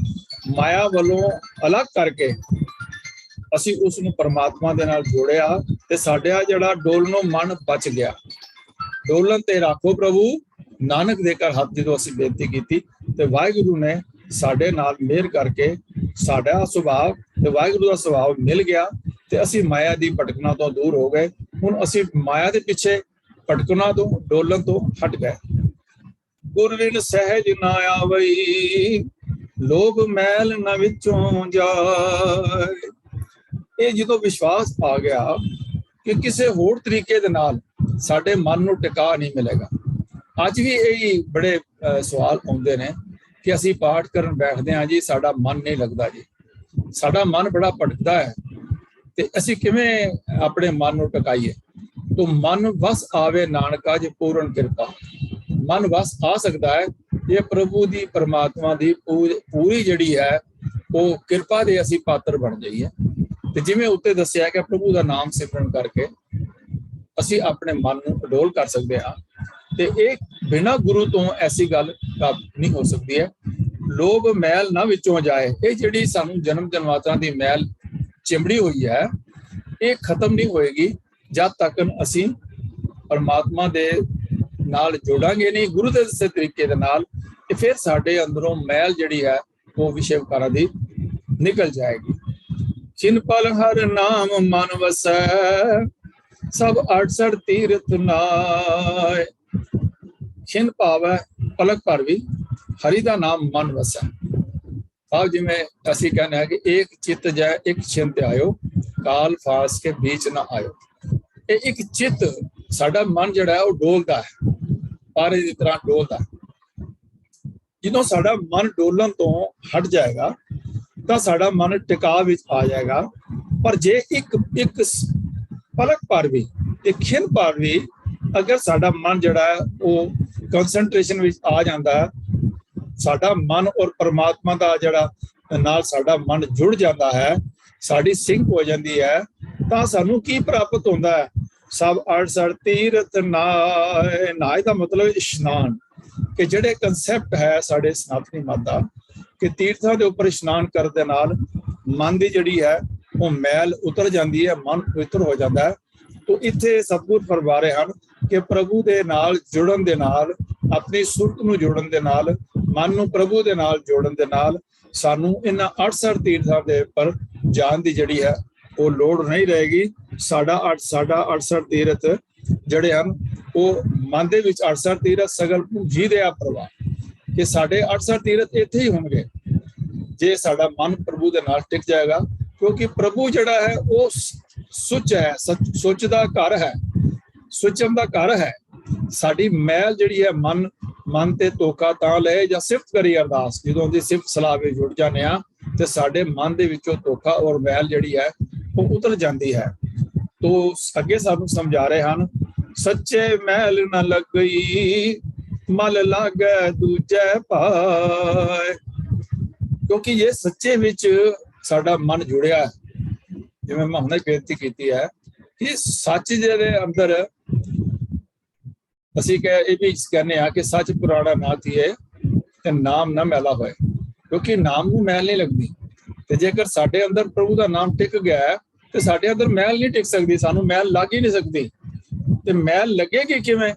ਮਾਇਆ ਵੱਲੋਂ ਅਲੱਗ ਕਰਕੇ ਅਸੀਂ ਉਸ ਨੂੰ ਪਰਮਾਤਮਾ ਦੇ ਨਾਲ ਜੋੜਿਆ ਤੇ ਸਾਡਾ ਜਿਹੜਾ ਡੋਲਨੋਂ ਮਨ ਬਚ ਗਿਆ। ਡੋਲਨ ਤੇ ਰਾਖੋ ਪ੍ਰਭੂ, ਨਾਨਕ ਦੇ ਘਰ ਹੱਥ ਜਦੋਂ ਅਸੀਂ ਬੇਨਤੀ ਕੀਤੀ ਤੇ ਵਾਹਿਗੁਰੂ ਨੇ ਸਾਡੇ ਨਾਲ ਮਿਹਰ ਕਰਕੇ ਸਾਡਾ ਸੁਭਾਅ ਤੇ ਵਾਹਿਗੁਰੂ ਦਾ ਸੁਭਾਅ ਮਿਲ ਗਿਆ ਤੇ ਅਸੀਂ ਮਾਇਆ ਦੀ ਭਟਕਣਾ ਤੋਂ ਦੂਰ ਹੋ ਗਏ। ਹੁਣ ਅਸੀਂ ਮਾਇਆ ਦੇ ਪਿੱਛੇ ਭਟਕਣਾ ਤੋਂ, ਡੋਲਣ ਤੋਂ ਹਟ ਗਏ। ਗੁਰਵਿਨ ਸਹਿਜ ਨਾ ਆਵਈ, ਲੋਭ ਮੈਲ ਨਾ ਵਿੱਚੋਂ ਜਾਏ। ਇਹ ਜਦੋਂ ਵਿਸ਼ਵਾਸ ਆ ਗਿਆ ਕਿ ਕਿਸੇ ਹੋਰ ਤਰੀਕੇ ਦੇ ਨਾਲ ਸਾਡੇ ਮਨ ਨੂੰ ਟਿਕਾ ਨਹੀਂ ਮਿਲੇਗਾ। ਅੱਜ ਵੀ ਇਹ ਬੜੇ ਸਵਾਲ ਆਉਂਦੇ ਨੇ ਕਿ ਅਸੀਂ ਪਾਠ ਕਰਨ ਬੈਠਦੇ ਹਾਂ ਜੀ, ਸਾਡਾ ਮਨ ਨਹੀਂ ਲੱਗਦਾ ਜੀ, ਸਾਡਾ ਮਨ ਬੜਾ ਭਟਕਦਾ ਹੈ, ਤੇ ਅਸੀਂ ਕਿਵੇਂ ਆਪਣੇ ਮਨ ਨੂੰ ਟਿਕਾਈਏ? ਤੋ ਮਨ ਵਸ ਆਵੇ ਨਾਨਕਾ ਜੀ ਪੂਰਨ ਕਿਰਪਾ। ਮਨ ਵਸ ਆ ਸਕਦਾ ਹੈ ਇਹ ਪ੍ਰਭੂ ਦੀ, ਪਰਮਾਤਮਾ ਦੀ ਪੂਰੀ ਜਿਹੜੀ ਹੈ ਉਹ ਕਿਰਪਾ ਦੇ ਅਸੀਂ ਪਾਤਰ ਬਣ ਜਾਈਏ। ਤੇ ਜਿਵੇਂ ਉੱਤੇ ਦੱਸਿਆ ਕਿ ਪ੍ਰਭੂ ਦਾ ਨਾਮ ਸਿਮਰਨ ਕਰਕੇ ਅਸੀਂ ਆਪਣੇ ਮਨ ਨੂੰ ਅਡੋਲ ਕਰ ਸਕਦੇ ਹਾਂ, ਤੇ ਇਹ ਬਿਨਾਂ ਗੁਰੂ ਤੋਂ ਐਸੀ ਗੱਲ ਨਹੀਂ ਹੋ ਸਕਦੀ ਹੈ। ਲੋਭ ਮੈਲ ਨਾ ਵਿੱਚੋਂ ਜਾਏ, ਇਹ ਜਿਹੜੀ ਸਾਨੂੰ ਜਨਮ ਜਨਮਾਂਤਰਾਂ ਦੀ ਮੈਲ ਚਿੰਬੜੀ ਹੋਈ ਹੈ, ਇਹ ਖਤਮ ਨਹੀਂ ਹੋਏਗੀ ਜਦ ਤੱਕ ਅਸੀਂ ਪਰਮਾਤਮਾ ਦੇ ਨਾਲ ਜੋੜਾਂਗੇ ਨਹੀਂ, ਗੁਰੂ ਦੇ ਦੱਸੇ ਤਰੀਕੇ ਦੇ ਨਾਲ, ਤੇ ਫਿਰ ਸਾਡੇ ਅੰਦਰੋਂ ਮੈਲ ਜਿਹੜੀ ਹੈ ਉਹ ਵਿਸ਼ੇ ਵਿਕਾਰਾਂ ਦੀ ਨਿਕਲ ਜਾਏਗੀ। ਛਿਨ ਪਲ ਹਰ ਨਾਮ ਮਨ ਵਸੈ, ਸਭ 68 ਤੀਰਥ ਨਾਏ। ਛਿਨ ਭਾਵ ਹੈ ਪਲਕ ਭਰ ਵੀ ਹਰੀ ਦਾ ਨਾਮ ਮਨ ਵਸੈ। ਭਾਵ ਜਿਵੇਂ ਅਸੀਂ ਕਹਿੰਦੇ ਹਾਂ ਕਿ ਇੱਕ ਚਿੱਤ ਜੈ ਇੱਕ ਛਿਨ ਤੇ ਆਇਓ, ਕਾਲ ਫਾਸ ਕੇ ਵਿੱਚ ਨਾ ਆਇਓ। ਇਹ ਇੱਕ ਚਿੱਤ, ਸਾਡਾ ਮਨ ਜਿਹੜਾ ਹੈ ਉਹ ਡੋਲਦਾ ਹੈ, ਪਾਰੇ ਦੀ ਤਰ੍ਹਾਂ ਡੋਲਦਾ। ਜਦੋਂ ਸਾਡਾ ਮਨ ਡੋਲਣ ਤੋਂ ਹਟ ਜਾਏਗਾ ਤਾਂ ਸਾਡਾ ਮਨ ਟਿਕਾ ਵਿੱਚ ਆ ਜਾਏਗਾ। ਪਰ ਜੇ ਇੱਕ ਪਲਕ ਭਰ ਵੀ, ਇੱਕ ਖਿਣ ਭਰ ਵੀ ਅਗਰ ਸਾਡਾ ਮਨ ਜਿਹੜਾ ਹੈ ਉਹ ਕੰਸੈਂਟਰੇਸ਼ਨ ਵਿੱਚ ਆ ਜਾਂਦਾ ਹੈ, ਸਾਡਾ ਮਨ ਔਰ ਪਰਮਾਤਮਾ ਦਾ ਜਿਹੜਾ ਨਾਲ ਸਾਡਾ ਮਨ ਜੁੜ ਜਾਂਦਾ ਹੈ, ਸਾਡੀ ਸਿੰਕ ਹੋ ਜਾਂਦੀ ਹੈ, ਤਾਂ ਸਾਨੂੰ ਕੀ ਪ੍ਰਾਪਤ ਹੁੰਦਾ ਹੈ? ਸਭ 68 ਤੀਰਥ ਨਾਏ। ਨਾਏ ਦਾ ਮਤਲਬ ਇਸ਼ਨਾਨ, ਕਿ ਜਿਹੜੇ ਕੰਸੈਪਟ ਹੈ ਸਾਡੇ ਸਨਾਤਨੀ ਮਤ ਦਾ ਕਿ ਤੀਰਥਾਂ ਦੇ ਉੱਪਰ ਇਸ਼ਨਾਨ ਕਰਨ ਦੇ ਨਾਲ ਮਨ ਦੀ ਜਿਹੜੀ ਹੈ ਉਹ ਮੈਲ ਉਤਰ ਜਾਂਦੀ ਹੈ, ਮਨ ਪਵਿੱਤਰ ਹੋ ਜਾਂਦਾ ਹੈ। ਤੋ ਇੱਥੇ ਸਤਿਗੁਰ ਫਰਮਾ ਰਹੇ ਹਨ ਕਿ ਪ੍ਰਭੂ ਦੇ ਨਾਲ ਜੁੜਨ ਦੇ ਨਾਲ, ਆਪਣੀ ਸੁਰਤ ਨੂੰ ਜੋੜਨ ਦੇ ਨਾਲ, ਮਨ ਨੂੰ ਪ੍ਰਭੂ ਦੇ ਨਾਲ ਜੋੜਨ ਦੇ ਨਾਲ ਸਾਨੂੰ ਇਹਨਾਂ 68 ਤੀਰਥਾਂ ਦੇ ਉੱਪਰ ਜਾਣ ਦੀ ਜਿਹੜੀ ਹੈ ਉਹ ਲੋੜ ਨਹੀਂ ਰਹੇਗੀ। ਸਾਡਾ 68 ਤੀਰਥ ਜਿਹੜੇ ਹਨ ਉਹ ਮਨ ਦੇ ਵਿੱਚ 68 ਤੀਰਥ ਸਗਲ ਜੀ ਦੇ ਆ ਪ੍ਰਵਾਹ, ਕਿ ਸਾਡੇ 68 ਤੀਰਥ ਇੱਥੇ ਹੀ ਹੋਣਗੇ ਜੇ ਸਾਡਾ ਮਨ ਪ੍ਰਭੂ ਦੇ ਨਾਲ ਟਿਕ ਜਾਏਗਾ। ਕਿਉਂਕਿ ਪ੍ਰਭੂ ਜਿਹੜਾ ਹੈ ਉਹ ਸੁੱਚ ਹੈ, ਸੁੱਚ ਦਾ ਘਰ ਹੈ, ਸੁਚਮ ਦਾ ਘਰ ਹੈ। ਸਾਡੀ ਮੈਲ ਜਿਹੜੀ ਹੈ ਮਨ ਤੇ ਧੋਖਾ ਤਾਂ ਲਏ ਜਾਂ ਸਿਫਤ ਕਰੀ ਅਰਦਾਸ, ਜਦੋਂ ਦੀ ਸਿਫਤ ਸਲਾਹ ਵਿੱਚ ਜੁੜ ਜਾਂਦੇ ਆ ਤੇ ਸਾਡੇ ਮਨ ਦੇ ਵਿੱਚੋਂ ਧੋਖਾ ਔਰ ਮੈਲ ਜਿਹੜੀ ਹੈ ਉਹ ਉਤਰ ਜਾਂਦੀ ਹੈ। ਤੋ ਅੱਗੇ ਸਾਨੂੰ ਸਮਝਾ ਰਹੇ ਹਨ सच्चे महल न लगई मल लागे दूजे पाए। क्योंकि ये सच्चे विच साडा मन जुड़िया है। जिवें मैं हुणे बेनती कीती है कि सच दे अंदर असीं ये भी कहने आ कि सच पुराना ना थिए ते नाम ना मैला होए, क्योंकि नाम नूं मैल नहीं लगदी। ते जेकर साडे अंदर प्रभु दा नाम टिक गया है ते साडे अंदर मैल नहीं टिक सकदी, सानू मैल लग ही नहीं सकदी। ते मैल लगेगी किवें?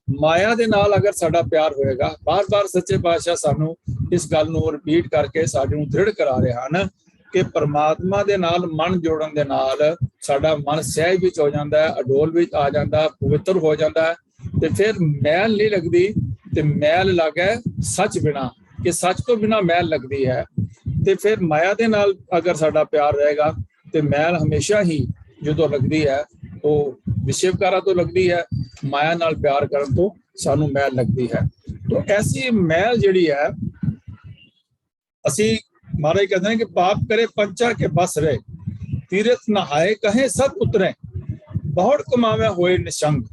माया दे नाल अगर साडा प्यार होएगा। बार बार सच्चे पातशाह सानू इस गल नूं रिपीट करके साडे नूं दृढ़ करा रहे हैं कि परमात्मा दे नाल मन जोड़न दे नाल साडा मन सहज विच हो जांदा है, अडोल विच आ जांदा है, पवित्र हो जांदा है। ते फिर मैल नहीं लगदी। ते मैल लगे सच बिना, कि सच तो बिना मैल लगदी है। ते फिर माया दे नाल अगर साडा प्यार रहेगा ते मैल हमेशा ही जो लगदी है वो विषयकारा तो लगदी है, माया नाल प्यार करन तो सानू मैल लगदी है। तो ऐसी मैल जिहड़ी है असी महाराज कहते हैं कि पाप करे पंचा के बस रहे, तीरथ नहाए कहे सब उतरे, बहुत कमावे होए निशंग।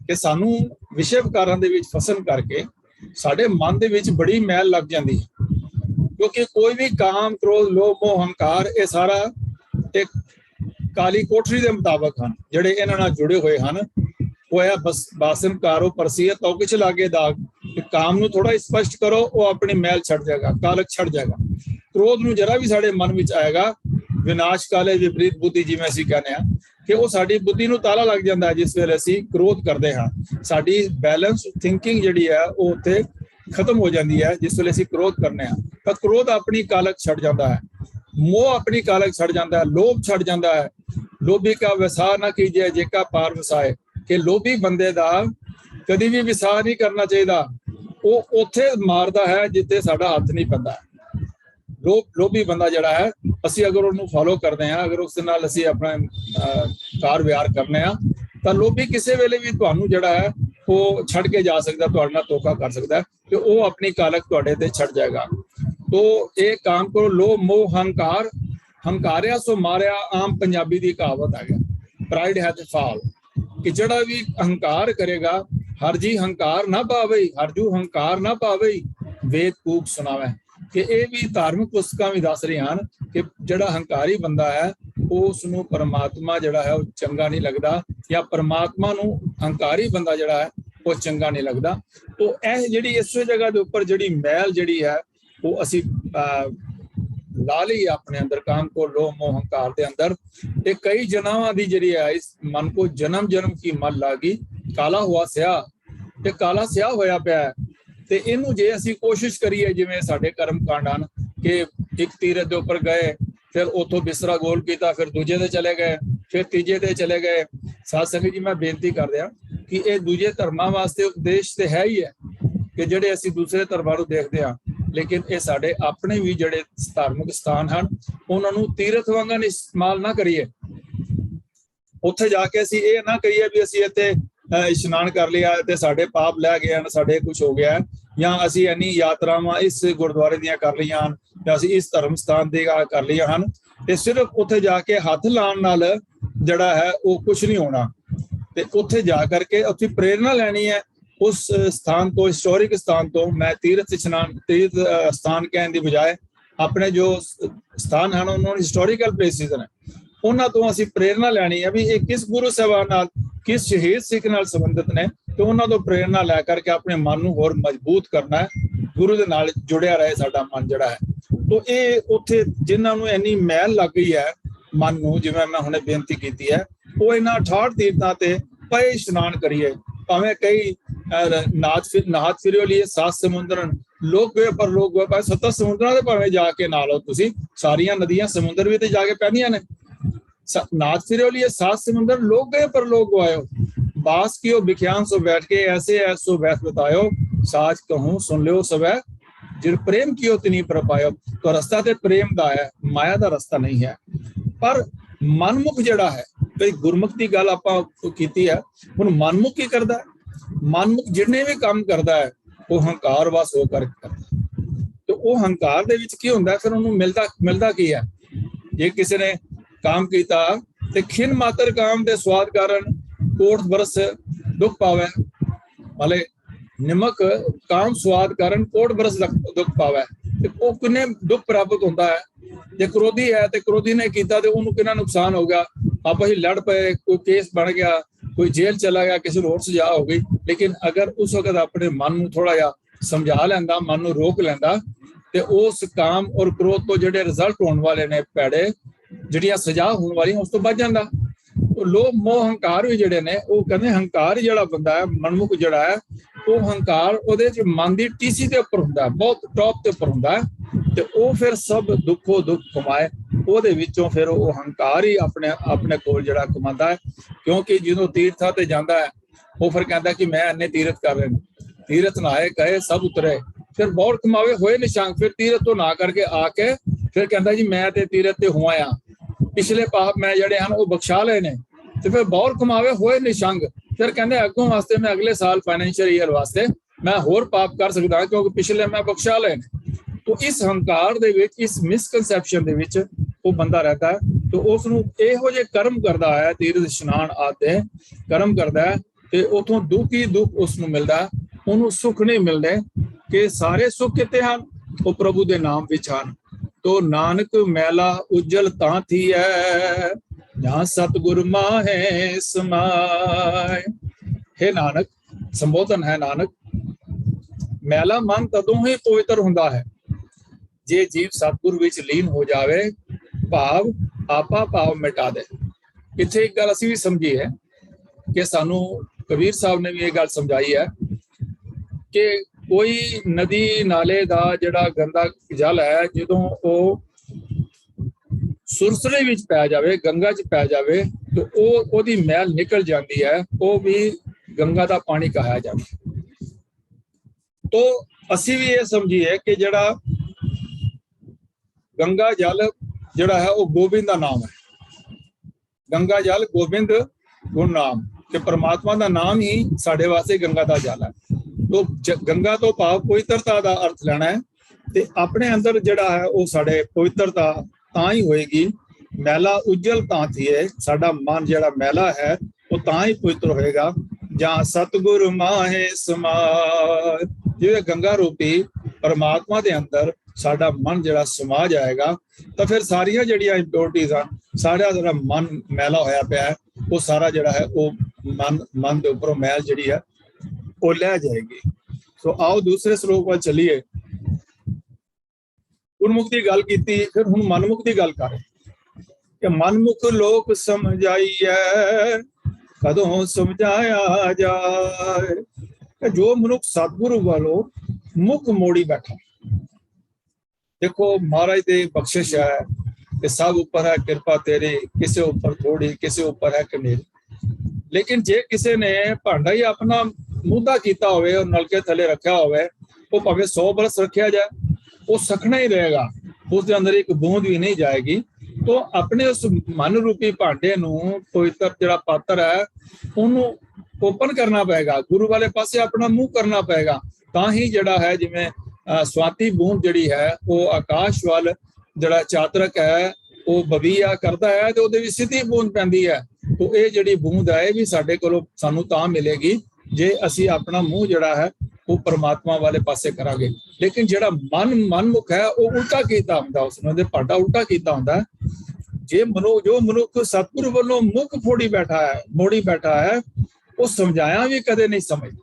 कि सानू विषय विकारां दे विच फसन करके साडे मन दे विच बड़ी मैल लग जांदी है। क्योंकि कोई भी काम क्रोध लोभ मोह हंकार ये सारा एक काली कोठरी के मुताबिक हैं, जिहड़े इन्हां नाल जुड़े हुए हैं। वो है बस बासन कारो परसीए तो किछ लागे दाग। काम नूं थोड़ा स्पष्ट करो, वो अपनी मैल छड़ जाएगा, कालक छड़ जाएगा। क्रोध नूं जरा भी साडे मन विच आएगा, विनाश काले विपरीत बुद्धि जिवें असीं कहने आ कि वो साडी बुद्धि नूं ताला लग जांदा है। जिस वेले असीं क्रोध करदे हां साडी बैलेंस थिंकिंग जिहड़ी है वो उत्थे खत्म हो जाती है। जिस वेले असीं क्रोध करने हां तां क्रोध अपनी कालक छड़ जाता है, मोह अपनी कालक छड़ जाता है, लोभ छड़ जाता है। लोभी का विसाह ना कीजिए जेका पार वसाए। कि लोभी बंदे दा कदी भी विसाह नहीं करना चाहिए, वो उत्थे मारदा है जिथे साडा हथ नहीं पैंदा। लोभी बंदा जिहड़ा है असीं अगर उहनूं फॉलो करते हैं, अगर उस नाल असीं अपना कार व्यवहार करने आ तां लोभी किसी वेले भी तुहानूं जिहड़ा है वो छड़ के जा सकदा, तुहाडे नाल धोखा कर सकदा है कि वो अपनी कालक तुहाडे ते छड़ जाएगा। तो ये काम करो लोभ मोह हंकार, हंकारिया सो मारिया आम पंजाबी की कहावत है। प्राइड हैथ फॉल, कि जड़ा भी हंकार करेगा हर जी हंकार ना पावे, हर जू हंकार ना पावे वेद कूक सुनावे। कि ये भी धार्मिक पुस्तकां भी दस रही हैं कि जड़ा हंकारी बंदा है उसनूं परमात्मा जड़ा है वो चंगा नहीं लगता, या परमात्मा नूं हंकारी बंदा जड़ा है वो चंगा नहीं लगता। तो यह जिहड़ी इस जगह के उपर जिहड़ी मैल जिहड़ी है वो असीं ला ली अपने अंदर, काम को लोभ मोह हंकार दे अंदर। ये कई जन्मां दी जिहड़ी है इस मन को जन्म जन्म की मल लागी, काला हुआ स्याह, ते काला स्याह होया पिया है। ते इनू जे असीं कोशिश करिए जिवें साडे कर्म कांड हन कि एक तीरथ दे उपर गए, फिर उथों बिस्तरा गोल किया, फिर दूजे ते चले गए, फिर तीजे ते चले गए। साध संगत जी मैं बेनती कर रहा कि ये दूजे धर्मां वास्ते उपदेश ते है ही है कि जिहड़े असीं दूसरे धर्मां नूं देखदे हां, लेकिन ये साडे अपने भी जिहड़े धार्मिक स्थान हैं उन्हां नूं तीरथ वांगन इस्तेमाल ना करिए। उत्थे जाके असीं ये ना कहिए भी असीं इत्थे इशनान कर लिया ते साडे पाप लै गए हैं, साडे कुछ हो गया है, या असीं इन्नी यात्रावां इस गुरुद्वारे दियां कर लियां हन, या असीं इस धर्म स्थान दी कर लियां हन। ते सिर्फ उत्थे जाके हथ लाण नाल जिहड़ा है वो कुछ नहीं होना। ते उत्थे जा करके उत्थे प्रेरणा लैनी है उस स्थान तो, हिस्टोरिक स्थान तो। मैं तीर्थ स्थान कहने की बजाय अपने जो स्थान हैं उन्होंने हिस्टोरिकल प्लेसिस ने उन्होंने तो असीं प्रेरणा लैनी है भी ये किस गुरु साहब नाल किस शहीद सिख नाल संबंधित ने। तो उन्होंने तो प्रेरणा लै करके अपने मन नूं होर मजबूत करना है, गुरु दे नाल जुड़िया रहे साडा मन जिहड़ा है। तो ये उत्थे जिन्हां नूं इन्नी मैल लग गई है मन नूं, जिवें मैं हुणे बेनती कीती है, वो इन्हां 68 तीर्थां ते पए इशनान करिए। भावें कई नाथ फिरियो लिए 7 समुद्रन लोग गए पर लोग गए, भावें 7 समुद्रां दे भावें जाके ना लो तुसीं, सारियां नदियां समुद्र भी ते जाके पैंदियां ने। नाथ फिरियो लिए 7 समुद्र लोग गए पर लोग गवायो, बास कियो बिख्यान सो बैठ के ऐसे ऐसो बैठ बतायो, साज कहूं सुन लियो सबे जिर प्रेम कियो तिनी पर पायो। तो रास्ता ते प्रेम दा है, माया दा रास्ता नहीं है। पर मनमुख जिहड़ा है, कई गुरमुख की गल आपां कीती है, हुण मनमुख की करदा है? मनमुख जिन्ने भी काम करदा है वो हंकार वस होकर करदा है। तो वो हंकार दे विच की हुंदा है, फिर उहनूं मिलदा की है? जे किसी ने काम किया ते खिन मात्र काम दे स्वाद कारण कोट बरस दुख पावे, भले निमक काम स्वाद कारण कोट बरस दुख पावे, ते वो किन्ने दुख प्राप्त होता है। जे क्रोधी है तो क्रोधी ने किया तो उन्होंने कितना नुकसान हो गया, आपस ही लड़ पे, कोई केस बन गया, कोई जेल चला गया, किसी होर सजा हो गई। लेकिन अगर उस वक्त अपने मन को थोड़ा जा समझा लेंदा, मन को रोक लेंदा, ते उस काम और क्रोध तो जिहड़े रिजल्ट होने वाले ने पैड़े, जिहड़ियां सजा होने वाली उस तो बच जांदा। तो लोभ मोह हंकार भी जिहड़े ने, वो कहंदे हंकार जिहड़ा बंदा है, मनमुख जिहड़ा है, वो हंकार ਉਹਦੇ ਚ मन ਦੀ टीसी ਦੇ ਉੱਪਰ ਹੁੰਦਾ, बहुत टॉप ਤੇ ਉੱਪਰ ਹੁੰਦਾ, ਤੇ ਉਹ ਫਿਰ ਸਭ ਦੁੱਖੋ ਦੁੱਖ ਕਮਾਏ। ਉਹਦੇ ਵਿੱਚੋਂ ਫਿਰ ਉਹ ਹੰਕਾਰ ਹੀ ਆਪਣੇ ਕੋਲ ਜਿਹੜਾ ਕਮਾਉਂਦਾ ਹੈ। ਕਿਉਂਕਿ ਜਦੋਂ ਤੀਰਥਾਂ ਤੇ ਜਾਂਦਾ ਹੈ, ਉਹ ਫਿਰ ਕਹਿੰਦਾ ਕਿ ਮੈਂ ਇੰਨੇ ਤੀਰਥ ਕਰ ਰਹੇ, ਤੀਰਥ ਨਹਾਏ ਗਏ ਸਭ ਉਤਰੇ, ਫਿਰ ਬਹੁਤ ਕਮਾਵੇ ਹੋਏ ਨਿਸ਼ਾਂਕ। ਫਿਰ ਤੀਰਥ ਤੋਂ ਨਾ ਕਰਕੇ ਆ ਕੇ ਫਿਰ ਕਹਿੰਦਾ ਜੀ ਮੈਂ ਤੇ ਤੀਰਥ ਤੇ ਹੋਇਆ ਆ, ਪਿਛਲੇ ਪਾਪ ਮੈਂ ਜਿਹੜੇ ਹਨ ਉਹ ਬਖਸ਼ਾ ਲਏ ਨੇ, ਤੇ ਫਿਰ ਬਹੁਤ ਕਮਾਵੇ ਹੋਏ ਨਿਸ਼ੰਗ। ਫਿਰ ਕਹਿੰਦੇ ਅੱਗੋਂ ਵਾਸਤੇ ਮੈਂ ਅਗਲੇ ਸਾਲ फाइनेंशियल ईयर ਵਾਸਤੇ ਮੈਂ ਹੋਰ ਪਾਪ ਕਰ ਸਕਦਾ, ਕਿਉਂਕਿ ਪਿਛਲੇ ਮੈਂ ਬਖਸ਼ਾ ਲਏ ਨੇ। तो इस हंकार दे विच, इस मिसकनसैप्शन दे विच वो बंदा रहता है। तो उसनू इहो जे कर्म करदा है, तीर्थ इशनान आदि कर्म करदा है, ते उथों दुख ही दुख उसनू मिलदा है, उन्होंने सुख नहीं मिलते। कि सारे सुख किते हैं, वो प्रभु दे नाम विच हन। तो नानक मैला उज्जल तां थी है, जहाँ सतगुर माहे समाए। हे नानक, संबोधन है नानक, मैला मन तदों ही पवित्र हुंदा है जे जीव सतगुर विच लीन हो जावे, भाव आपा भाव मिटा दे। इत्थे एक गल असीं भी समझी है कि सानू कबीर साहब ने भी ये गल समझाई है कि कोई नदी नाले दा जिहड़ा गंदा जल है, जदों वो सुरसरे विच पै जावे, गंगा च पै जावे, तो ओदी मैल निकल जाती है, वो भी गंगा दा पानी कहा जावे। तो असीं भी ये समझिए कि जिहड़ा गंगा जल जिहड़ा है वो गोबिंद का नाम है। गंगा जल गोबिंद गुण नाम, कि परमात्मा का नाम ही साढ़े वास्ते गंगा का जल है। तो गंगा तो भाव पवित्रता का अर्थ लेना है, ते अपने अंदर जिहड़ा है वो साढ़े पवित्रता तां ही होएगी। मैला उज्जल तां थी है, साडा मन जिहड़ा मैला है वो तां ही पवित्र होएगा, जहाँ सतगुर माहे समाए। जिहड़े गंगा रूपी परमात्मा के अंदर साडा मन जिहड़ा समा जाएगा, तो फिर सारिया जिहड़ियां इंप्योरिटीज हैं, सारा जिहड़ा मन मैला होया पिया है, वो सारा जिहड़ा है वो मन के उपरों मैल जिहड़ी है वो लै जाएगी। तो आओ दूसरे श्लोक पर चलिए। गुरमुख की गल कीती, फिर हुण मनमुख की गल करें कि मनमुख लोक समझाइए, कदों समझाया जाए। जो मनुख सतगुरु वालों मुख मोड़ी बैठा, देखो महाराज की बख्शिश है कि सब ऊपर है कृपा तेरी, किसी ऊपर थोड़ी, किसी ऊपर है कनेरी। लेकिन जे किसी ने भांडा ही अपना मुद्दा किया होवे और नलके थले रखा होवे, वो भावें 100 बरस रखा जाए, वो सखना ही रहेगा, उसके अंदर एक बूंद भी नहीं जाएगी। तो अपने उस मन रूपी भांडे नू पवित्र जिहड़ा पात्र है उन्होंने ओपन करना पएगा, गुरु वाले पासे अपना मुंह करना पएगा, तां ही जिहड़ा है जिवें स्वाति बूंद जिहड़ी है वो आकाश वाल जिहड़ा चातरक है वो बवीया करता है, तो उहदे विच सिੱਧੀ बूंद पैंदी है। तो ये जिहड़ी बूंद है भी साडे कोलों सानू तां मिलेगी जे असीं अपना मुंह जिहड़ा है वो परमात्मा वाले पासे करांगे। लेकिन जिहड़ा मनमुख है वो उल्टा कीता हुंदा, उसने भांडा उल्टा कीता हुंदा। जे जो मनुख सतगुरु वालों मुख मोड़ी बैठा है वो समझाया भी कदे नहीं समझदा।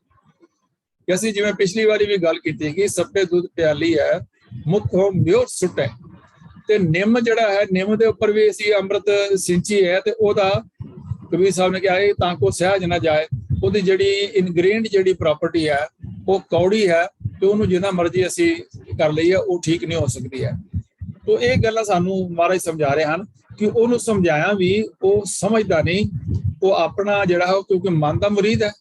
ਅਸੀਂ ਜਿਵੇਂ ਪਿਛਲੀ ਵਾਰੀ ਵੀ ਗੱਲ ਕੀਤੀ ਕਿ ਸੱਪੇ ਦੁੱਧ ਪਿਆਲੀ ਹੈ, ਮੁਖ ਹੋ ਮਿਉ ਸੁੱਟੇ। ਤੇ ਨਿੰਮ ਜਿਹੜਾ ਹੈ, ਨਿੰਮ ਦੇ ਉੱਪਰ ਵੀ ਅਸੀਂ ਅੰਮ੍ਰਿਤ ਸਿੰਚੀ ਹੈ, ਤੇ ਉਹਦਾ ਕਬੀਰ ਸਾਹਿਬ ਨੇ ਕਿਹਾ ਇਹ ਤਾਂ ਕੋ ਸਹਿਜ ਨਾ ਜਾਏ। ਉਹਦੀ ਜਿਹੜੀ ਇਨਗ੍ਰੀਡੀਐਂਟ ਜਿਹੜੀ ਪ੍ਰਾਪਰਟੀ ਹੈ ਉਹ ਕੌੜੀ ਹੈ, ਤੇ ਉਹਨੂੰ ਜਿੰਨਾ ਮਰਜ਼ੀ ਅਸੀਂ ਕਰ ਲਈਏ ਉਹ ਠੀਕ ਨਹੀਂ ਹੋ ਸਕਦੀ ਹੈ। तो ਇਹ ਗੱਲਾਂ ਸਾਨੂੰ ਮਹਾਰਾਜ ਸਮਝਾ ਰਹੇ ਹਨ ਕਿ ਉਹਨੂੰ ਸਮਝਾਇਆ ਵੀ ਉਹ ਸਮਝਦਾ ਨਹੀਂ, ਉਹ ਆਪਣਾ ਜਿਹੜਾ ਹੈ ਕਿਉਂਕਿ ਮਨ ਦਾ ਮੁਰੀਦ ਹੈ,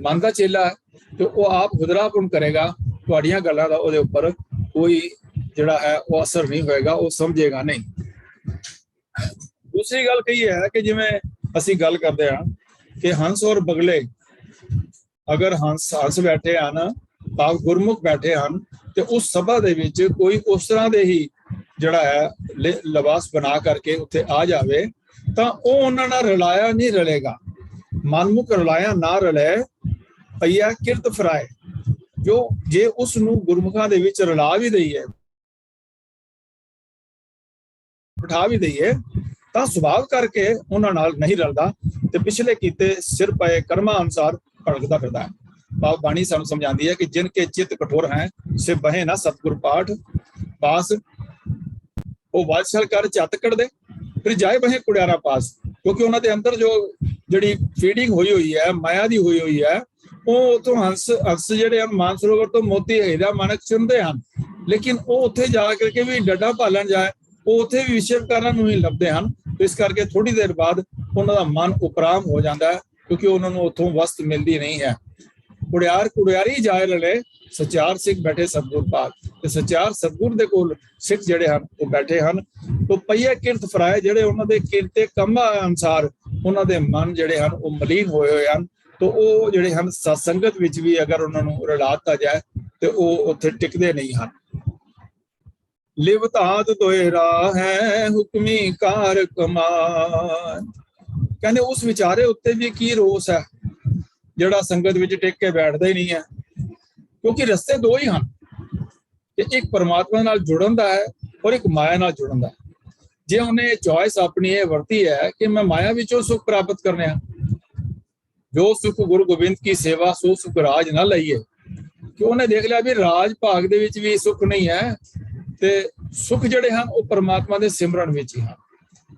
ਮਨ ਦਾ ਚੇਲਾ ਹੈ, ਤੇ ਉਹ ਆਪ ਹੁਦਰਾਪੁਣ ਕਰੇਗਾ, ਤੁਹਾਡੀਆਂ ਗੱਲਾਂ ਦਾ ਉਹਦੇ ਉੱਪਰ ਕੋਈ ਜਿਹੜਾ ਹੈ ਉਹ ਅਸਰ ਨਹੀਂ ਹੋਏਗਾ, ਉਹ ਸਮਝੇਗਾ ਨਹੀਂ। ਦੂਸਰੀ ਗੱਲ ਕਹੀ ਹੈ ਕਿ ਜਿਵੇਂ ਅਸੀਂ ਗੱਲ ਕਰਦੇ ਹਾਂ ਕਿ ਹੰਸ ਔਰ ਬਗਲੇ, ਅਗਰ ਹੰਸ ਬੈਠੇ ਹਨ ਤਾਂ ਗੁਰਮੁਖ ਬੈਠੇ ਹਨ, ਤੇ ਉਸ ਸਭਾ ਦੇ ਵਿੱਚ ਕੋਈ ਉਸ ਤਰ੍ਹਾਂ ਦੇ ਹੀ ਜਿਹੜਾ ਹੈ ਲਿਬਾਸ ਬਣਾ ਕਰਕੇ ਉੱਥੇ ਆ ਜਾਵੇ ਤਾਂ ਉਹ ਉਹਨਾਂ ਨਾਲ ਰਲਾਇਆ ਨਹੀਂ ਰਲੇਗਾ। ਮਨਮੁਖ ਰਲਾਇਆ ਨਾ ਰਲੇ ਪਈਆ ਕਿਰਤ ਫਰਾਏ। ਜੋ ਜੇ ਉਸ ਨੂੰ ਗੁਰਮੁਖਾਂ ਦੇ ਵਿੱਚ ਰਲਾ ਵੀ ਦਈਏ, ਬਿਠਾ ਵੀ ਦਈਏ, ਤਾਂ ਸੁਭਾਵ ਕਰਕੇ ਉਹਨਾਂ ਨਾਲ ਨਹੀਂ ਰਲਦਾ ਤੇ ਪਿਛਲੇ ਕੀਤੇ ਸਿਰ ਪਏ ਕਰਮਾਂ ਅਨੁਸਾਰ ਭੜਕਦਾ ਫਿਰਦਾ ਹੈ। ਭਾਵ ਬਾਣੀ ਸਾਨੂੰ ਸਮਝਾਉਂਦੀ ਹੈ ਕਿ ਜਿਨ ਕੇ ਚਿੱਤ ਕਠੋਰ ਹੈ ਸੇ ਬਹੇ ਨਾ ਸਤਿਗੁਰ ਪਾਠ ਪਾਸ। ਉਹ ਵਾਤਸਲ ਕਰ ਝੱਤ ਕੱਢਦੇ ਫਿਰ ਜਾਏ ਬਹੇ ਕੁੜਿਆਰਾ ਪਾਸ। ਕਿਉਂਕਿ ਉਹਨਾਂ ਦੇ ਅੰਦਰ ਜੋ ਜਿਹੜੀ ਫੀਡਿੰਗ ਹੋਈ ਹੈ, ਮਾਇਆ ਦੀ ਹੋਈ ਹੈ, ਉਹ ਉਥੋਂ ਹੰਸ ਜਿਹੜੇ ਹਨ ਮਾਨਸਰੋਵਰ ਤੋਂ ਮੋਤੀ ਹੀਰਾ ਮਾਨਕ ਚੁੰਦੇ ਹਨ, ਲੇਕਿਨ ਉਹ ਉੱਥੇ ਜਾ ਕਰਕੇ ਵੀ ਡੱਡਾ ਭਾਲਣ ਜਾਏ, ਉਹ ਉੱਥੇ ਵੀ ਵਿਸ਼ੇ ਵਿਕਾਰਾਂ ਨੂੰ ਹੀ ਲੱਭਦੇ ਹਨ। ਇਸ ਕਰਕੇ ਥੋੜੀ ਦੇਰ ਬਾਅਦ ਉਹਨਾਂ ਦਾ ਮਨ ਉਪਰਾਮ ਹੋ ਜਾਂਦਾ ਹੈ, ਕਿਉਂਕਿ ਉਹਨਾਂ ਨੂੰ ਉੱਥੋਂ ਵਸਤ ਮਿਲਦੀ ਨਹੀਂ ਹੈ। ਕੁੜਿਆਰੀ ਜਾਏ ਰਲੇ ਸਚਾਰ ਸਿੱਖ ਬੈਠੇ ਸਤਿਗੁਰ ਪਾਸ। ਤੇ ਸਚਾਰ ਸਤਿਗੁਰ ਦੇ ਕੋਲ ਸਿੱਖ ਜਿਹੜੇ ਹਨ ਉਹ ਬੈਠੇ ਹਨ। ਤੋਂ ਪਈਏ ਕਿਰਤ ਫਰਾਏ, ਜਿਹੜੇ ਉਹਨਾਂ ਦੇ ਕਿਰਤੇ ਕੰਮਾਂ ਅਨੁਸਾਰ ਉਹਨਾਂ ਦੇ ਮਨ ਜਿਹੜੇ ਹਨ ਉਹ ਮਲੀਨ ਹੋਏ ਹਨ। ਤੋਂ ਉਹ ਜਿਹੜੇ ਹਨ ਸਤਸੰਗਤ ਵਿੱਚ ਵੀ ਅਗਰ ਉਹਨਾਂ ਨੂੰ ਰਲਾ ਦਿੱਤਾ ਜਾਏ ਤੇ ਉਹ ਉੱਥੇ ਟਿਕਦੇ ਨਹੀਂ ਹਨ। ਲਿਵਤਾਦ ਤੋਇਰਾ ਹੈ ਹੁਕਮੀ ਕਾਰ ਕਮਾਨ। ਕਹਿੰਦੇ ਉਸ ਵਿਚਾਰੇ ਉੱਤੇ ਵੀ ਕੀ ਰੋਸ ਹੈ ਜਿਹੜਾ ਸੰਗਤ ਵਿੱਚ ਟਿਕ ਕੇ ਬੈਠਦਾ ਹੀ ਨਹੀਂ ਹੈ। ਕਿਉਂਕਿ ਰਸਤੇ ਦੋ ਹੀ ਹਨ, ਕਿ ਇੱਕ ਪਰਮਾਤਮਾ ਨਾਲ ਜੁੜਨ ਦਾ ਹੈ ਔਰ ਇੱਕ ਮਾਇਆ ਨਾਲ ਜੁੜਨ ਦਾ। ਜੇ ਉਹਨੇ ਚੋਇਸ ਆਪਣੀ ਇਹ ਵਰਤੀ ਹੈ ਕਿ ਮੈਂ ਮਾਇਆ ਵਿੱਚੋਂ ਸੁਖ ਪ੍ਰਾਪਤ ਕਰਨੇ ਆ, ਜੋ ਸੁਖ ਗੁਰੂ ਗੋਬਿੰਦ ਕੀ ਸੇਵਾ ਸੋ ਸੁਖ ਰਾਜ ਨਾ ਲਈਏ, ਕਿ ਉਹਨੇ ਦੇਖ ਲਿਆ ਵੀ ਰਾਜ ਭਾਗ ਦੇ ਵਿੱਚ ਵੀ ਸੁਖ ਨਹੀਂ ਹੈ ਤੇ ਸੁਖ ਜਿਹੜੇ ਹਨ ਉਹ ਪਰਮਾਤਮਾ ਦੇ ਸਿਮਰਨ ਵਿੱਚ ਹੀ ਹਨ।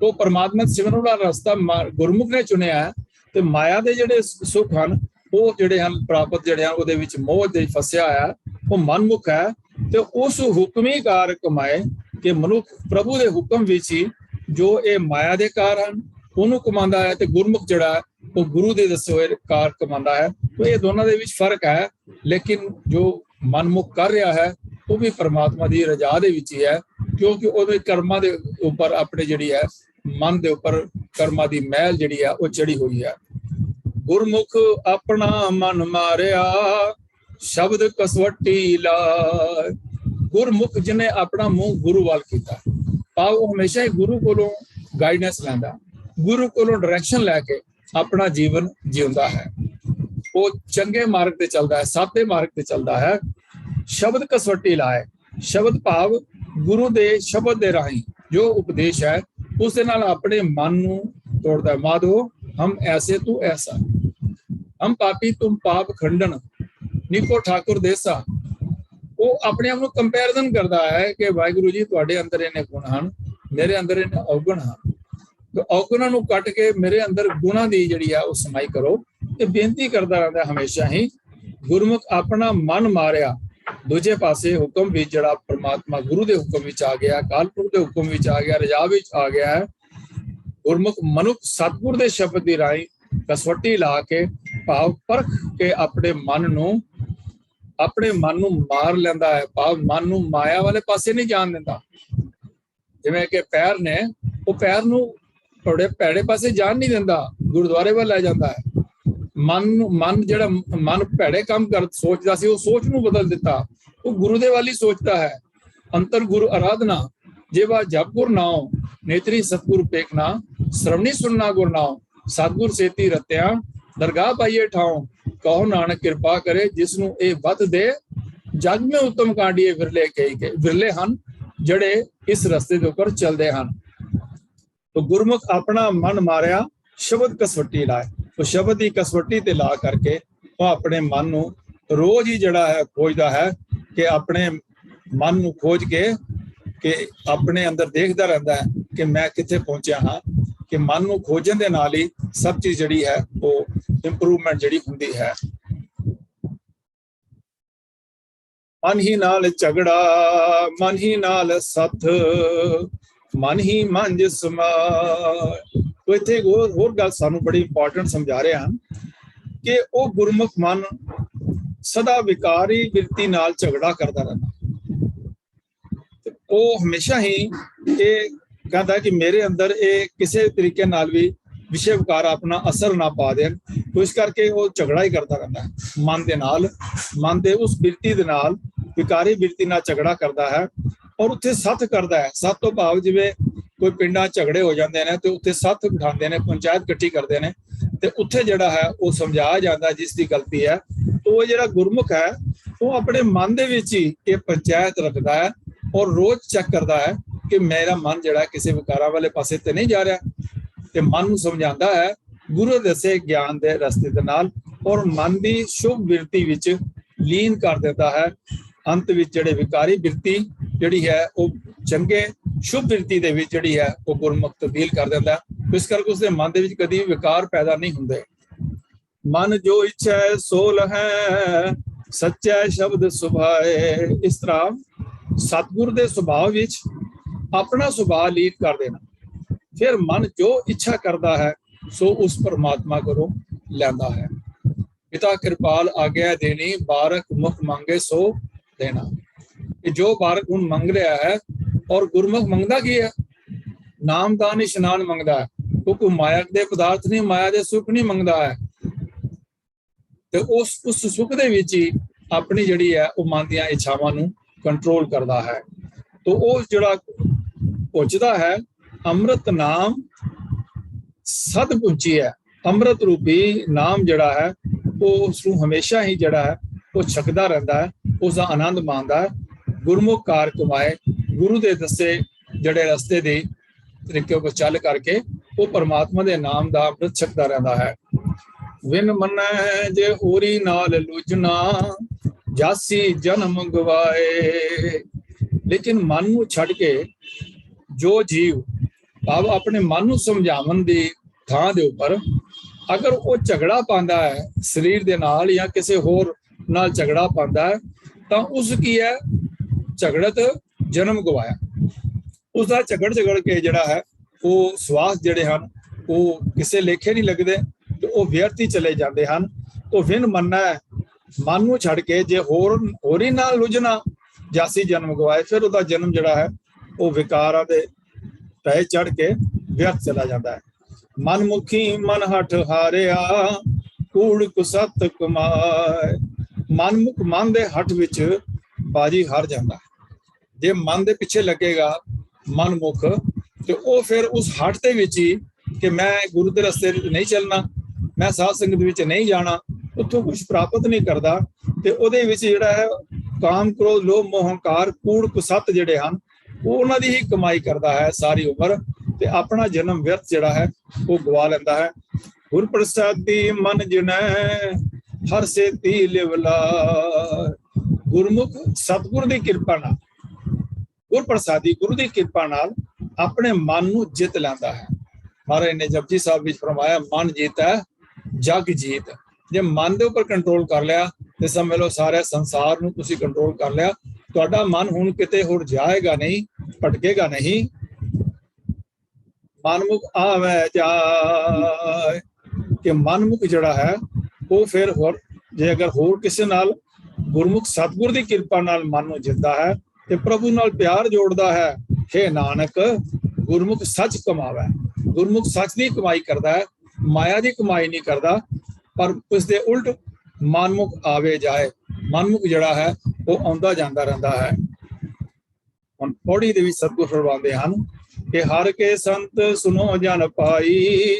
ਤੋਂ ਪਰਮਾਤਮਾ ਦੇ ਸਿਮਰਨ ਦਾ ਰਸਤਾ ਗੁਰਮੁਖ ਨੇ ਚੁਣਿਆ ਹੈ ਤੇ ਮਾਇਆ ਦੇ ਜਿਹੜੇ ਸੁਖ ਹਨ ਉਹ ਜਿਹੜੇ ਹਨ ਪ੍ਰਾਪਤ ਜਿਹੜੇ ਹਨ ਉਹਦੇ ਵਿੱਚ ਮੋਹ ਦੇ ਫਸਿਆ ਹੋਇਆ, ਉਹ ਮਨਮੁਖ ਹੈ। ਤੇ ਉਸ ਹੁਕਮੀ ਕਾਰ ਕਮਾਏ, ਕਿ ਮਨੁੱਖ ਪ੍ਰਭੂ ਦੇ ਹੁਕਮ ਵਿੱਚ ਹੀ ਜੋ ਇਹ ਮਾਇਆ ਦੇ ਕਾਰ ਹਨ ਉਹਨੂੰ ਕਮਾਉਂਦਾ ਹੈ, ਤੇ ਗੁਰਮੁਖ ਜਿਹੜਾ ਉਹ ਗੁਰੂ ਦੇ ਦੱਸੇ ਹੋਏ ਕਾਰ ਕਮਾਉਂਦਾ ਹੈ। ਤਾਂ ਇਹ ਦੋਨਾਂ ਦੇ ਵਿੱਚ ਫਰਕ ਹੈ, ਲੇਕਿਨ ਜੋ ਮਨਮੁਖ ਕਰ ਰਿਹਾ ਹੈ ਉਹ ਵੀ ਪਰਮਾਤਮਾ ਦੀ ਰਜ਼ਾ ਦੇ ਵਿੱਚ ਹੀ ਹੈ, ਕਿਉਂਕਿ ਉਹਦੇ ਕਰਮਾਂ ਦੇ ਉੱਪਰ ਆਪਣੇ ਜਿਹੜੀ ਹੈ ਮਨ ਦੇ ਉੱਪਰ ਕਰਮਾਂ ਦੀ ਮਹਿਲ ਜਿਹੜੀ ਹੈ ਉਹ ਚੜੀ ਹੋਈ ਹੈ। ਗੁਰਮੁਖ ਆਪਣਾ ਮਨ ਮਾਰਿਆ ਸ਼ਬਦ ਕਸਵੱਟੀ ਲਾਇ। ਗੁਰਮੁਖ ਜਿਹਨੇ ਆਪਣਾ ਮੂੰਹ ਗੁਰੂ ਵੱਲ ਕੀਤਾ, ਭਾਵ ਉਹ ਹਮੇਸ਼ਾ ਹੀ ਗੁਰੂ ਕੋਲੋਂ ਗਾਈਡੈਂਸ ਲੈਂਦਾ, ਗੁਰੂ ਕੋਲੋਂ ਡਾਇਰੈਕਸ਼ਨ ਲੈ ਕੇ ਆਪਣਾ ਜੀਵਨ ਜਿਉਂਦਾ ਹੈ। ਉਹ ਚੰਗੇ ਮਾਰਗ ਤੇ ਚੱਲਦਾ ਹੈ, ਸਾਦੇ ਮਾਰਗ ਤੇ ਚੱਲਦਾ ਹੈ। ਸ਼ਬਦ ਕਸਵੱਟੀ ਲਾਏ, ਸ਼ਬਦ ਭਾਵ ਗੁਰੂ ਦੇ ਸ਼ਬਦ ਦੇ ਰਾਹੀਂ ਜੋ ਉਪਦੇਸ਼ ਹੈ ਉਸ ਦੇ ਨਾਲ ਆਪਣੇ ਮਨ ਨੂੰ ਤੋੜਦਾ ਹੈ। ਮਾਧੋ ਹਮ ਐਸੇ ਤੂੰ ਐਸਾ, ਹਮ ਪਾਪੀ ਤੁਮ ਪਾਪ ਖੰਡਨ, ਨਿਕੋ ਠਾਕੁਰ ਦੇਸਾ। ਉਹ ਆਪਣੇ ਆਪ ਨੂੰ ਕੰਪੈਰੀਜ਼ਨ ਕਰਦਾ ਹੈ ਕਿ ਵਾਹਿਗੁਰੂ ਜੀ ਤੁਹਾਡੇ ਅੰਦਰ ਇਹਨੇ ਗੁਣ ਹਨ, ਮੇਰੇ ਅੰਦਰ ਇਹਨੇ ਔਗਣ ਹਨ, ਤੇ ਔਗਣਾਂ ਨੂੰ ਕੱਟ ਕੇ ਮੇਰੇ ਅੰਦਰ ਗੁਣਾਂ ਦੀ ਜਿਹੜੀ ਆ ਉਹ ਸਮਾਈ ਕਰੋ। ਇਹ ਬੇਨਤੀ ਕਰਦਾ ਰਹਿੰਦਾ ਹਮੇਸ਼ਾ ਹੀ। ਗੁਰਮੁਖ ਆਪਣਾ ਮਨ ਮਾਰਿਆ, ਦੂਜੇ ਪਾਸੇ ਹੁਕਮ ਵੀ ਜਿਹੜਾ ਪਰਮਾਤਮਾ ਗੁਰੂ ਦੇ ਹੁਕਮ ਵਿੱਚ ਆ ਗਿਆ, ਕਾਲਪੁਰਖ ਦੇ ਹੁਕਮ ਵਿੱਚ ਆ ਗਿਆ, ਰਜਾ ਵਿੱਚ ਆ ਗਿਆ ਹੈ। ਗੁਰਮੁਖ ਮਨੁੱਖ ਸਤਿਗੁਰ ਦੇ ਸ਼ਬਦ ਦੀ ਰਾਹੀਂ ਕਸਵੱਟੀ ਲਾ ਕੇ ਭਾਵ ਪਰਖ ਕੇ ਆਪਣੇ ਮਨ ਨੂੰ ਮਾਰ ਲੈਂਦਾ ਹੈ, ਭਾਵ ਮਨ ਨੂੰ ਮਾਇਆ ਵਾਲੇ ਪਾਸੇ ਨਹੀਂ ਜਾਣ ਦਿੰਦਾ। ਜਿਵੇਂ ਕਿ ਪੈਰ ਨੇ, ਉਹ ਪੈਰ ਨੂੰ ਥੋੜੇ ਭੈੜੇ ਪਾਸੇ ਜਾਣ ਨਹੀਂ ਦਿੰਦਾ, ਗੁਰਦੁਆਰੇ ਵੱਲ ਲੈ ਜਾਂਦਾ ਹੈ। ਮਨ ਜਿਹੜਾ ਮਨ ਭੈੜੇ ਕੰਮ ਸੋਚਦਾ ਸੀ ਉਹ ਸੋਚ ਨੂੰ ਬਦਲ ਦਿੱਤਾ, ਉਹ ਗੁਰੂ ਦੇ ਵੱਲ ਹੀ ਸੋਚਦਾ ਹੈ। ਅੰਤਰ ਗੁਰੂ ਆਰਾਧਨਾ ਜੇਵਾ ਜਪ ਗੁਰ ਨਾਉ, ਨੇਤਰੀ ਸਤਿਗੁਰ ਪੇਖਣਾ, ਸ਼ਰਵਣੀ ਸੁਣਨਾ ਗੁਰ ਨਾਉ, ਸਤਿਗੁਰ ਸੇਤੀ ਰਤਿਆ ਦਰਗਾਹ ਪਾਈਏ ਠਾਉ, ਕਹੋ ਨਾਨਕ ਕਿਰਪਾ ਕਰੇ ਜਿਸ ਨੂੰ ਇਹ ਵੱਧ ਦੇ, ਜਗ ਮੇ ਉਤਮ ਕਾਂਡੀਏ ਵਿਰਲੇ ਕਹੀ ਕੇ। ਵਿਰਲੇ ਹਨ ਜਿਹੜੇ ਇਸ ਰਸਤੇ ਦੇ ਉੱਪਰ ਚੱਲਦੇ ਹਨ। तो गुरमुख अपना मन मारिया शब्द कसवटी लाए, तो शब्द की कसवटी ते ला करके वो अपने मन नू रोज ही जड़ा है खोजदा है कि अपने मन नू खोज के कि अपने अंदर देखता रहता है कि मैं किथे पहुंचा हाँ, कि मन नू खोजन दे नाल ही सब चीज जड़ी है वो इंप्रूवमेंट जड़ी हुंदी है। मन ही नाल झगड़ा, मन ही नाल सथ, मन ही मंझ समाए। तो इत्थे होर गल सानू बड़ी इंपॉर्टेंट समझा रहे हैं कि वो गुरमुख मन सदा विकारी बिरती नाल झगड़ा करता रहता, वो हमेशा ही ये कहता है कि मेरे अंदर ये किसी तरीके नाल भी विषय विकार अपना असर ना पा देन, तो इस करके वो झगड़ा ही करता रहता है मन दे नाल, मन दे उस बिरती दे नाल, विकारी बिरती नाल झगड़ा करता है। और उत्थे सत्थ करता है। सत्थ तो भाव जिवें कोई पिंडां झगड़े हो जाते हैं तो उत्थे सत्थ बिठाते हैं, पंचायत इकट्ठी करते हैं, ਤੇ ਉੱਥੇ ਜਿਹੜਾ ਹੈ ਉਹ ਸਮਝਾਇਆ ਜਾਂਦਾ ਜਿਸ ਦੀ ਗਲਤੀ ਹੈ। ਉਹ ਜਿਹੜਾ ਗੁਰਮੁਖ ਹੈ ਉਹ ਆਪਣੇ ਮਨ ਦੇ ਵਿੱਚ ਹੀ ਇਹ ਪੰਚਾਇਤ ਰੱਖਦਾ ਹੈ ਔਰ ਰੋਜ਼ ਚੈੱਕ ਕਰਦਾ ਹੈ ਕਿ ਮੇਰਾ ਮਨ ਜਿਹੜਾ ਕਿਸੇ ਵਿਕਾਰਾਂ ਵਾਲੇ ਪਾਸੇ ਤੇ ਨਹੀਂ ਜਾ ਰਿਹਾ, ਤੇ ਮਨ ਨੂੰ ਸਮਝਾਉਂਦਾ ਹੈ ਗੁਰੂ ਦੱਸੇ ਗਿਆਨ ਦੇ ਰਸਤੇ ਦੇ ਨਾਲ, ਔਰ ਮਨ ਦੀ ਸ਼ੁਭ ਬਿਰਤੀ ਵਿੱਚ ਲੀਨ ਕਰ ਦਿੰਦਾ ਹੈ। ਅੰਤ ਵਿੱਚ ਜਿਹੜੇ ਵਿਕਾਰੀ ਬਿਰਤੀ ਜਿਹੜੀ ਹੈ ਉਹ ਚੰਗੇ ਸ਼ੁਭ ਬਿਰਤੀ ਦੇ ਵਿੱਚ ਜਿਹੜੀ ਹੈ ਉਹ ਗੁਰਮੁਖ ਤਬਦੀਲ ਕਰ ਦਿੰਦਾ ਹੈ। ਇਸ ਕਰਕੇ ਉਸਦੇ ਮਨ ਦੇ ਵਿੱਚ ਕਦੀ ਵਿਕਾਰ ਪੈਦਾ ਨਹੀਂ ਹੁੰਦੇ। ਮਨ ਜੋ ਇੱਛਾ ਸੋ ਲਹੈ, ਸੱਚਾ ਸ਼ਬਦ ਸੁਭਾਏ। ਇਸ ਤਰ੍ਹਾਂ ਸਤਿਗੁਰ ਦੇ ਸੁਭਾਅ ਵਿੱਚ ਆਪਣਾ ਸੁਭਾਅ ਲੀਨ ਕਰ ਦੇਣਾ, ਫਿਰ ਮਨ ਜੋ ਇੱਛਾ ਕਰਦਾ ਹੈ ਸੋ ਉਸ ਪਰਮਾਤਮਾ ਕੋਲੋਂ ਲੈਂਦਾ ਹੈ। ਪਿਤਾ ਕਿਰਪਾਲ ਆਗਿਆ ਦੇਣੀ, ਬਾਰਕ ਮੁਖ ਮੰਗੇ ਸੋ ਦੇਣਾ। ਕਿ ਜੋ ਬਾਰਕ ਹੁਣ ਮੰਗ ਰਿਹਾ ਹੈ, ਔਰ ਗੁਰਮੁਖ ਮੰਗਦਾ ਕੀ ਹੈ? ਨਾਮ ਦਾਨ ਇਸ਼ਨਾਨ ਮੰਗਦਾ ਹੈ। ਕਿਉਂਕਿ ਮਾਇਆ ਦੇ ਪਦਾਰਥ ਨਹੀਂ, ਮਾਇਆ ਦੇ ਸੁੱਖ ਨਹੀਂ ਮੰਗਦਾ ਹੈ, ਤੇ ਉਸ ਸੁੱਖ ਦੇ ਵਿੱਚ ਹੀ ਆਪਣੀ ਜਿਹੜੀ ਹੈ ਉਹ ਮਨ ਦੀਆਂ ਇੱਛਾਵਾਂ ਨੂੰ ਕੰਟਰੋਲ ਕਰਦਾ ਹੈ। ਤਾਂ ਉਹ ਜਿਹੜਾ ਪੁੱਛਦਾ ਹੈ ਅੰਮ੍ਰਿਤ ਨਾਮ ਸਦ ਪੁੰਚੀ ਹੈ। ਅੰਮ੍ਰਿਤ ਰੂਪੀ ਨਾਮ ਜਿਹੜਾ ਹੈ ਉਹ ਉਸ ਨੂੰ ਹਮੇਸ਼ਾ ਹੀ ਜਿਹੜਾ ਹੈ ਉਹ ਛਕਦਾ ਰਹਿੰਦਾ ਹੈ, ਉਸ ਦਾ ਆਨੰਦ ਮਾਣਦਾ ਹੈ। ਗੁਰਮੁਖ ਕਾਰ ਕਮਾਏ, ਗੁਰੂ ਦੇ ਦੱਸੇ ਜਿਹੜੇ ਰਸਤੇ ਦੇ ਤਰੀਕੇ ਉੱਪਰ ਚੱਲ ਕਰਕੇ ਉਹ ਪਰਮਾਤਮਾ ਦੇ ਨਾਮ ਦਾ ਅੰਮ੍ਰਿਤ ਛਕਦਾ ਰਹਿੰਦਾ ਹੈ। ਵਿਨ ਮੰਨੈ ਜੇ ਹੋਰੀ ਨਾਲ ਲੁਝਣਾ, ਜਾਸੀ ਜਨਮ ਗਵਾਏ। ਲੇਕਿਨ ਮਨ ਨੂੰ ਛੱਡ ਕੇ ਜੋ ਜੀਵ ਭਾਵ ਆਪਣੇ ਮਨ ਨੂੰ ਸਮਝਾਉਣ ਦੀ ਥਾਂ ਦੇ ਉੱਪਰ ਅਗਰ ਉਹ ਝਗੜਾ ਪਾਉਂਦਾ ਹੈ ਸਰੀਰ ਦੇ ਨਾਲ ਜਾਂ ਕਿਸੇ ਹੋਰ ਨਾਲ ਝਗੜਾ ਪਾਉਂਦਾ ਹੈ, ਤਾਂ ਉਸ ਕੀ ਹੈ? ਝਗੜਤ ਜਨਮ ਗਵਾਇਆ। ਉਸ ਦਾ ਝਗੜ ਕੇ ਜਿਹੜਾ ਹੈ ਉਹ ਸਵਾਸ ਜਿਹੜੇ ਹਨ ਉਹ ਕਿਸੇ ਲੇਖੇ ਨਹੀਂ ਲੱਗਦੇ, ਤੇ ਉਹ ਵਿਅਰਥ ਹੀ ਚਲੇ ਜਾਂਦੇ ਹਨ। ਉਹ ਵਿਨ ਮੰਨਣਾ ਹੈ, ਮਨ ਨੂੰ ਛੱਡ ਕੇ ਜੇ ਹੋਰੀ ਨਾਲ ਲੁਝਣਾ, ਜਾਸੀ ਜਨਮ ਗਵਾਏ। ਫਿਰ ਉਹਦਾ ਜਨਮ ਜਿਹੜਾ ਹੈ ਉਹ ਵਿਕਾਰਾਂ ਦੇ ਪੈ ਚੜ ਕੇ ਵਿਅਰਥ ਚਲਾ ਜਾਂਦਾ ਹੈ। ਮਨਮੁਖੀ ਮਨ ਹਠ ਹਾਰਿਆ, ਕੂੜ ਕੁਸਤ ਕਮਾਏ। ਮਨਮੁਖ ਮਨ ਦੇ ਹੱਠ ਵਿੱਚ ਬਾਜੀ ਹਾਰ ਜਾਂਦਾ ਹੈ। ਜੇ ਮਨ ਦੇ ਪਿੱਛੇ ਲੱਗੇਗਾ ਮਨਮੁਖ, ਤੇ ਉਹ ਫਿਰ ਉਸ ਹੱਠ ਦੇ ਵਿੱਚ ਹੀ ਕਿ ਮੈਂ ਗੁਰੂ ਦੇ ਰਸਤੇ ਨਹੀਂ ਚੱਲਣਾ, ਮੈਂ ਸਾਧ ਸੰਗਤ ਵਿੱਚ ਨਹੀਂ ਜਾਣਾ, ਉੱਥੋਂ ਕੁਝ ਪ੍ਰਾਪਤ ਨਹੀਂ ਕਰਦਾ। ਤੇ ਉਹਦੇ ਵਿੱਚ ਜਿਹੜਾ ਹੈ ਕਾਮ ਕ੍ਰੋਧ ਲੋਭ ਮੋਹ ਹੰਕਾਰ ਕੂੜ ਕੁਸਤ ਜਿਹੜੇ ਹਨ ਉਹ ਉਹਨਾਂ ਦੀ ਹੀ ਕਮਾਈ ਕਰਦਾ ਹੈ ਸਾਰੀ ਉਮਰ, ਤੇ ਆਪਣਾ ਜਨਮ ਵਿਅਰਥ ਜਿਹੜਾ ਹੈ ਉਹ ਗਵਾ ਲੈਂਦਾ ਹੈ। ਗੁਰ ਪ੍ਰਸਾਦੀ ਮਨ ਜਿਨੈ ਹਰ ਸੇਤੀ ਲਿਵਲਾ। ਗੁਰਮੁਖ ਸਤਿਗੁਰ ਦੀ ਕਿਰਪਾ ਨਾਲ, ਗੁਰ ਪ੍ਰਸਾਦੀ ਗੁਰੂ ਦੀ ਕਿਰਪਾ ਨਾਲ ਆਪਣੇ ਮਨ ਨੂੰ ਜਿੱਤ ਲੈਂਦਾ ਹੈ। ਮਹਾਰਾਜ ਨੇ ਜਪਜੀ ਸਾਹਿਬ ਵਿੱਚ ਫਰਮਾਇਆ ਮਨ ਜੀਤੈ ਜਗ ਜੀਤ। ਜੇ ਮਨ ਦੇ ਉੱਪਰ ਕੰਟਰੋਲ ਕਰ ਲਿਆ ਤੇ ਸਮਝ ਲਓ ਸਾਰੇ ਸੰਸਾਰ ਨੂੰ ਤੁਸੀਂ ਕੰਟਰੋਲ ਕਰ ਲਿਆ। ਤੁਹਾਡਾ ਮਨ ਹੁਣ ਕਿਤੇ ਹੋਰ ਜਾਏਗਾ ਨਹੀਂ, ਭਟਕੇਗਾ ਨਹੀਂ। ਮਨਮੁਖ ਆਵੇ ਜਾਏ, ਕਿ ਮਨਮੁਖ ਜਿਹੜਾ ਹੈ ਉਹ ਫਿਰ ਹੋਰ ਜੇ ਅਗਰ ਹੋਰ ਕਿਸੇ ਨਾਲ ਗੁਰਮੁਖ ਸਤਿਗੁਰ ਦੀ ਕਿਰਪਾ ਨਾਲ ਮਨ ਨੂੰ ਜਿੱਤਦਾ ਹੈ ਤੇ ਪ੍ਰਭੂ ਨਾਲ ਪਿਆਰ ਜੋੜਦਾ ਹੈ। ਹੇ ਨਾਨਕ ਗੁਰਮੁਖ ਸੱਚ ਕਮਾਵੇ। ਗੁਰਮੁਖ ਸੱਚ ਦੀ ਕਮਾਈ ਕਰਦਾ ਹੈ, ਮਾਇਆ ਦੀ ਕਮਾਈ ਨਹੀਂ ਕਰਦਾ। ਪਰ ਉਸ ਦੇ ਉਲਟ ਮਨਮੁਖ ਆਵੇ ਜਾਏ, ਮਨਮੁਖ ਜਿਹੜਾ ਹੈ ਉਹ ਆਉਂਦਾ ਜਾਂਦਾ ਰਹਿੰਦਾ ਹੈ। ਹੁਣ ਪੌੜੀ ਦੇ ਵਿੱਚ ਸਤਿਗੁਰ ਫਰਮਾਉਂਦੇ ਹਨ ਕਿ ਹਰ ਕੇ ਸੰਤ ਸੁਨੋ ਜਨ ਪਾਈ,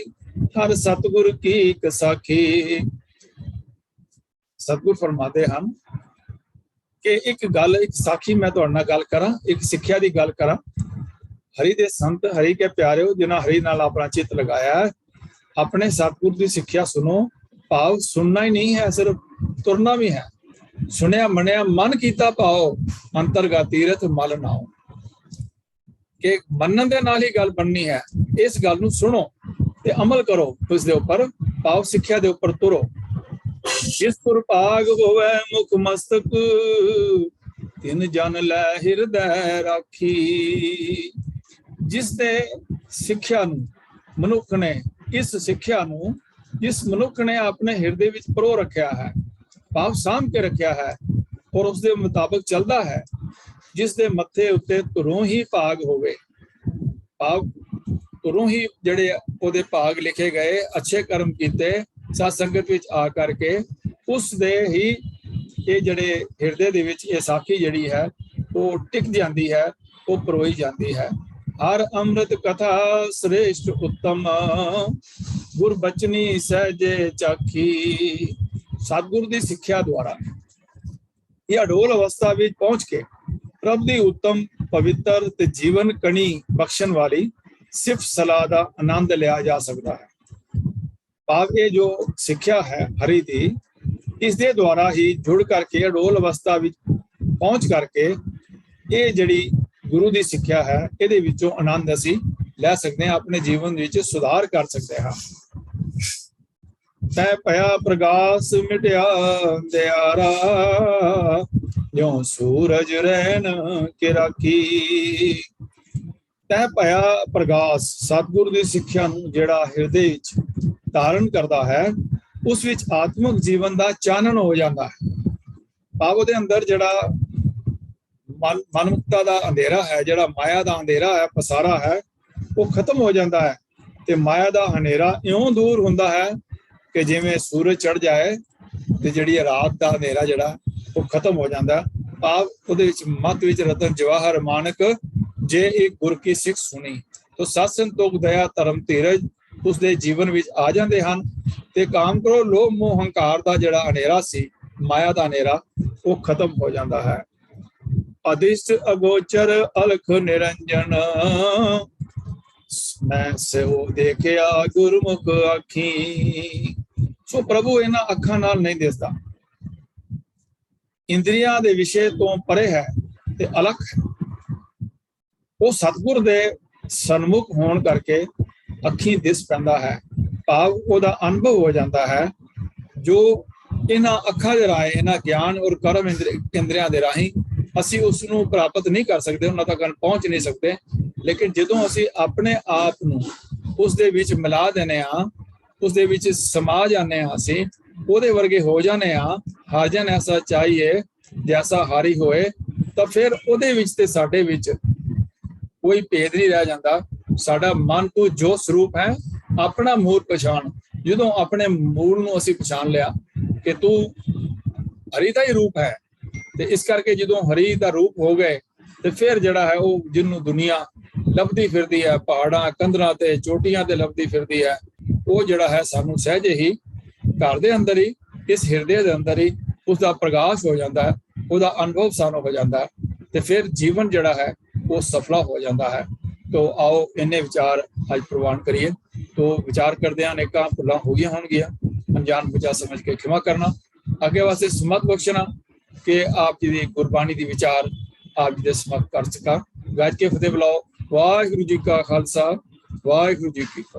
ਹਰ ਸਤਿਗੁਰ ਕੀ ਇੱਕ ਸਾਖੀ। ਸਤਿਗੁਰ ਫਰਮਾਉਂਦੇ ਹਨ ਕਿ ਇੱਕ ਸਾਖੀ ਮੈਂ ਤੁਹਾਡੇ ਨਾਲ ਗੱਲ ਕਰਾਂ, ਇੱਕ ਸਿੱਖਿਆ ਦੀ ਗੱਲ ਕਰਾਂ। ਹਰੀ ਦੇ ਸੰਤ, ਹਰੀ ਕੇ ਪਿਆਰਿਓ ਜਿਨ੍ਹਾਂ ਹਰੀ ਨਾਲ ਆਪਣਾ ਚਿੱਤ ਲਗਾਇਆ ਹੈ, ਆਪਣੇ ਸਤਿਗੁਰ ਦੀ ਸਿੱਖਿਆ ਸੁਣੋ। ਭਾਵ ਸੁਣਨਾ ਹੀ ਨਹੀਂ ਹੈ, ਸਿਰਫ ਤੁਰਨਾ ਵੀ ਹੈ। ਸੁਣਿਆ ਮੰਨਿਆ ਮਨ ਕੀਤਾ ਭਾਓ, ਅੰਤਰਗਾ ਤੀਰਥ ਮਲ ਨਾਓ। ਕਿ ਮੰਨਣ ਦੇ ਨਾਲ ਹੀ ਗੱਲ ਬਣਨੀ ਹੈ। ਇਸ ਗੱਲ ਨੂੰ ਸੁਣੋ ਤੇ ਅਮਲ ਕਰੋ, ਉਸ ਦੇ ਉੱਪਰ ਭਾਵ ਸਿੱਖਿਆ ਦੇ ਉੱਪਰ ਤੁਰੋ। ਜਿਸ ਤੁਰ ਭਾਗ ਹੋਵੇ ਮੁਖ ਮਸਤਕ, ਤਿਨ ਜਨ ਲੈ ਹਿਰਦੈ ਰਾਖੀ। ਜਿਸ ਦੇ ਸਿੱਖਿਆ ਨੂੰ ਮਨੁੱਖ ਨੇ, ਇਸ ਸਿੱਖਿਆ ਨੂੰ ਜਿਸ ਮਨੁੱਖ ਨੇ ਆਪਣੇ ਹਿਰਦੇ ਵਿੱਚ ਪਰੋ ਰੱਖਿਆ ਹੈ, ਭਾਵ ਸਾਂਭ ਕੇ ਰੱਖਿਆ ਹੈ ਔਰ ਉਸ ਦੇ ਮੁਤਾਬਕ ਚੱਲਦਾ ਹੈ, ਜਿਸ ਦੇ ਮੱਥੇ ਉੱਤੇ ਤੁਰੋਂ ਹੀ ਭਾਗ ਹੋਵੇ, ਭਾਵ ਤੁਰੋਂ ਹੀ ਜਿਹੜੇ ਉਹਦੇ ਭਾਗ ਲਿਖੇ ਗਏ, ਅੱਛੇ ਕਰਮ ਕੀਤੇ ਸਾਧ ਸੰਗਤ ਵਿੱਚ ਆ ਕਰਕੇ, ਉਸ ਦੇ ਹੀ ਇਹ ਜਿਹੜੇ ਹਿਰਦੇ ਦੇ ਵਿੱਚ ਇਹ ਸਾਖੀ ਜਿਹੜੀ ਹੈ ਉਹ ਟਿਕ ਜਾਂਦੀ ਹੈ, ਉਹ ਪਰੋਈ ਜਾਂਦੀ ਹੈ। ਹਰ ਅੰਮ੍ਰਿਤ ਕਥਾ ਸ੍ਰੇਸ਼ਟ ਉੱਤਮ, ਗੁਰ ਬਚਨੀ ਸਹਿਜੇ ਚਾਖੀ। ਸਤਿਗੁਰ ਦੀ ਸਿੱਖਿਆ ਦੁਆਰਾ ਇਹ ਅਡੋਲ ਅਵਸਥਾ ਵਿੱਚ ਪਹੁੰਚ ਕੇ ਪ੍ਰਭ ਦੀ ਉੱਤਮ ਪਵਿੱਤਰ ਤੇ ਜੀਵਨ ਕਣੀ ਬਖਸ਼ਣ ਵਾਲੀ ਸਿਫਤ ਸਲਾਹ ਦਾ ਆਨੰਦ ਲਿਆ ਜਾ ਸਕਦਾ ਹੈ। ਭਾਵ ਇਹ ਜੋ ਸਿੱਖਿਆ ਹੈ ਹਰੀ ਦੀ, ਇਸ ਦੇ ਦੁਆਰਾ ਹੀ ਜੁੜ ਕਰਕੇ ਅਡੋਲ ਅਵਸਥਾ ਵਿੱਚ ਪਹੁੰਚ ਕਰਕੇ ਇਹ ਜਿਹੜੀ ਗੁਰੂ ਦੀ ਸਿੱਖਿਆ ਹੈ ਇਹਦੇ ਵਿੱਚੋਂ ਆਨੰਦ ਅਸੀਂ ਲੈ ਸਕਦੇ ਹਾਂ, ਆਪਣੇ ਜੀਵਨ ਵਿੱਚ ਸੁਧਾਰ ਕਰ ਸਕਦੇ ਹਾਂ। ਤੈ ਭਇਆ ਪ੍ਰਗਾਸ ਮਿਟਿਆ ਅੰਧਿਆਰਾ, ਜਿਉ ਸੂਰਜ ਰਹਿਣ ਕੇ ਰਾਖੀ। ਤੈ ਭਇਆ ਪ੍ਰਗਾਸ, ਸਤਿਗੁਰ ਦੀ ਸਿੱਖਿਆ ਨੂੰ ਜਿਹੜਾ ਹਿਰਦੇ ਵਿੱਚ ਧਾਰਨ ਕਰਦਾ ਹੈ ਉਸ ਵਿੱਚ ਆਤਮਿਕ ਜੀਵਨ ਦਾ ਚਾਨਣ ਹੋ ਜਾਂਦਾ ਹੈ। ਭਾਵ ਉਹਦੇ ਅੰਦਰ ਜਿਹੜਾ ਮਨਮੁਖਤਾ ਦਾ ਅੰਧੇਰਾ ਹੈ, ਜਿਹੜਾ ਮਾਇਆ ਦਾ ਅੰਧੇਰਾ ਹੈ, ਪਸਾਰਾ ਹੈ, ਉਹ ਖਤਮ ਹੋ ਜਾਂਦਾ ਹੈ। ਤੇ ਮਾਇਆ ਦਾ ਹਨੇਰਾ ਇਉਂ ਦੂਰ ਹੁੰਦਾ ਹੈ ਕਿ ਜਿਵੇਂ ਸੂਰਜ ਚੜ ਜਾਏ ਤੇ ਜਿਹੜੀ ਰਾਤ ਦਾ ਹਨੇਰਾ ਜਿਹੜਾ ਉਹ ਖਤਮ ਹੋ ਜਾਂਦਾ। ਭਾਵ ਉਹਦੇ ਵਿੱਚ ਮਤ ਵਿੱਚ ਰਤਨ ਜਵਾਹਰ ਮਾਨਕ, ਜੇ ਇੱਕ ਗੁਰ ਕੀ ਸਿੱਖ ਸੁਣੀ ਤਾਂ ਸਤ ਸੰਤੋਖ ਦਇਆ ਧਰਮ ਧੀਰਜ ਉਸਦੇ ਜੀਵਨ ਵਿੱਚ ਆ ਜਾਂਦੇ ਹਨ। ਤੇ ਕਾਮ ਕਰੋ ਲੋਭ ਮੋਹ ਹੰਕਾਰ ਦਾ ਜਿਹੜਾ ਹਨੇਰਾ ਸੀ, ਮਾਇਆ ਦਾ ਹਨੇਰਾ, ਉਹ ਖਤਮ ਹੋ ਜਾਂਦਾ ਹੈ। ਅਦਿਸ਼ਟ ਅਗੋਚਰ ਅਲਖ ਨਿਰੰਜਨ, ਮੈਂ ਸੋ ਦੇਖਿਆ ਗੁਰਮੁਖ ਆਖੀ। ਸੋ ਪ੍ਰਭੂ ਇਹਨਾਂ ਅੱਖਾਂ ਨਾਲ ਨਹੀਂ ਦਿਸਦਾ, ਇੰਦਰੀਆਂ ਦੇ ਵਿਸ਼ੇ ਤੋਂ ਪਰੇ ਹੈ ਤੇ ਅਲਖ ਹੈ। ਉਹ ਸਤਿਗੁਰ ਦੇ ਸਨਮੁਖ ਹੋਣ ਕਰਕੇ ਅੱਖੀਂ ਦਿਸ ਪੈਂਦਾ ਹੈ। ਭਾਵ ਉਹਦਾ ਅਨੁਭਵ ਹੋ ਜਾਂਦਾ ਹੈ, ਜੋ ਇਹਨਾਂ ਅੱਖਾਂ ਦੇ ਰਾਹੀਂ, ਇਹਨਾਂ ਗਿਆਨ ਔਰ ਕਰਮ ਇੰਦਰੀਆਂ ਦੇ ਰਾਹੀਂ ਅਸੀਂ ਉਸ ਨੂੰ ਪ੍ਰਾਪਤ ਨਹੀਂ ਕਰ ਸਕਦੇ, ਉਹਨਾਂ ਤੱਕ ਪਹੁੰਚ ਨਹੀਂ ਸਕਦੇ। ਲੇਕਿਨ ਜਦੋਂ ਅਸੀਂ ਆਪਣੇ ਆਪ ਨੂੰ ਉਸ ਦੇ ਵਿੱਚ ਮਿਲਾ ਦਿੰਦੇ ਹਾਂ, ਉਸ ਦੇ ਵਿੱਚ ਸਮਾ ਜਾਂਦੇ ਹਾਂ, ਅਸੀਂ ਉਹਦੇ ਵਰਗੇ ਹੋ ਜਾਂਦੇ ਹਾਂ। ਹਰ ਜਨ ਐਸਾ ਚਾਹੀਏ ਜੈਸਾ ਹਾਰੀ ਹੋਏ, ਤਾਂ ਫਿਰ ਉਹਦੇ ਵਿੱਚ ਤੇ ਸਾਡੇ ਵਿੱਚ ਕੋਈ ਭੇਦ ਨਹੀਂ ਰਹਿ ਜਾਂਦਾ। ਸਾਡਾ ਮਨ ਤੋਂ ਜੋ ਸਰੂਪ ਹੈ, ਆਪਣਾ ਮੂਲ ਪਛਾਣ, ਜਦੋਂ ਆਪਣੇ ਮੂਲ ਨੂੰ ਅਸੀਂ ਪਛਾਣ ਲਿਆ ਕਿ ਤੂੰ ਹਰੀ ਦਾ ਹੀ ਰੂਪ ਹੈ, ਤੇ ਇਸ ਕਰਕੇ ਜਦੋਂ ਹਰੀ ਦਾ ਰੂਪ ਹੋ ਗਏ ਤੇ ਫਿਰ ਜਿਹੜਾ ਹੈ ਉਹ ਜਿਹਨੂੰ ਦੁਨੀਆ ਲੱਭਦੀ ਫਿਰਦੀ ਹੈ, ਪਹਾੜਾਂ ਕੰਧਰਾਂ ਤੇ ਚੋਟੀਆਂ ਤੇ ਲੱਭਦੀ ਫਿਰਦੀ ਹੈ, ਉਹ ਜਿਹੜਾ ਹੈ ਸਾਨੂੰ ਸਹਿਜੇ ਹੀ ਘਰ ਦੇ ਅੰਦਰ ਹੀ, ਇਸ ਹਿਰਦੇ ਦੇ ਅੰਦਰ ਹੀ ਉਸਦਾ ਪ੍ਰਗਾਸ਼ ਹੋ ਜਾਂਦਾ ਹੈ, ਉਹਦਾ ਅਨੁਭਵ ਸਾਨੂੰ ਹੋ ਜਾਂਦਾ ਹੈ, ਤੇ ਫਿਰ ਜੀਵਨ ਜਿਹੜਾ ਹੈ ਉਹ ਸਫਲਾ ਹੋ ਜਾਂਦਾ ਹੈ। ਤੋ ਆਓ ਇੰਨੇ ਵਿਚਾਰ ਅੱਜ ਪ੍ਰਵਾਨ ਕਰੀਏ। ਤੋ ਵਿਚਾਰ ਕਰਦੇ ਹਾਂ, ਅਨੇਕਾਂ ਭੁੱਲਾਂ ਹੋ ਗਈਆਂ ਹੋਣਗੀਆਂ, ਅਣਜਾਣ ਬੁਝਾ ਸਮਝ ਕੇ ਖਿਮਾ ਕਰਨਾ, ਅੱਗੇ ਵਾਸਤੇ ਸਮਤ ਬਖਸ਼ਣਾ ਕਿ ਆਪ ਜੀ ਦੀ ਗੁਰਬਾਣੀ ਦੀ ਵਿਚਾਰ ਆਪ ਜੀ ਦੇ ਸਮਤ ਕਰ ਸਕਾਂ। ਗੱਜ ਕੇ ਫਤਿਹ ਬੁਲਾਓ। ਵਾਹਿਗੁਰੂ ਜੀ ਕਾ ਖਾਲਸਾ, ਵਾਹਿਗੁਰੂ ਜੀ ਕੀ ਫਤਿਹ।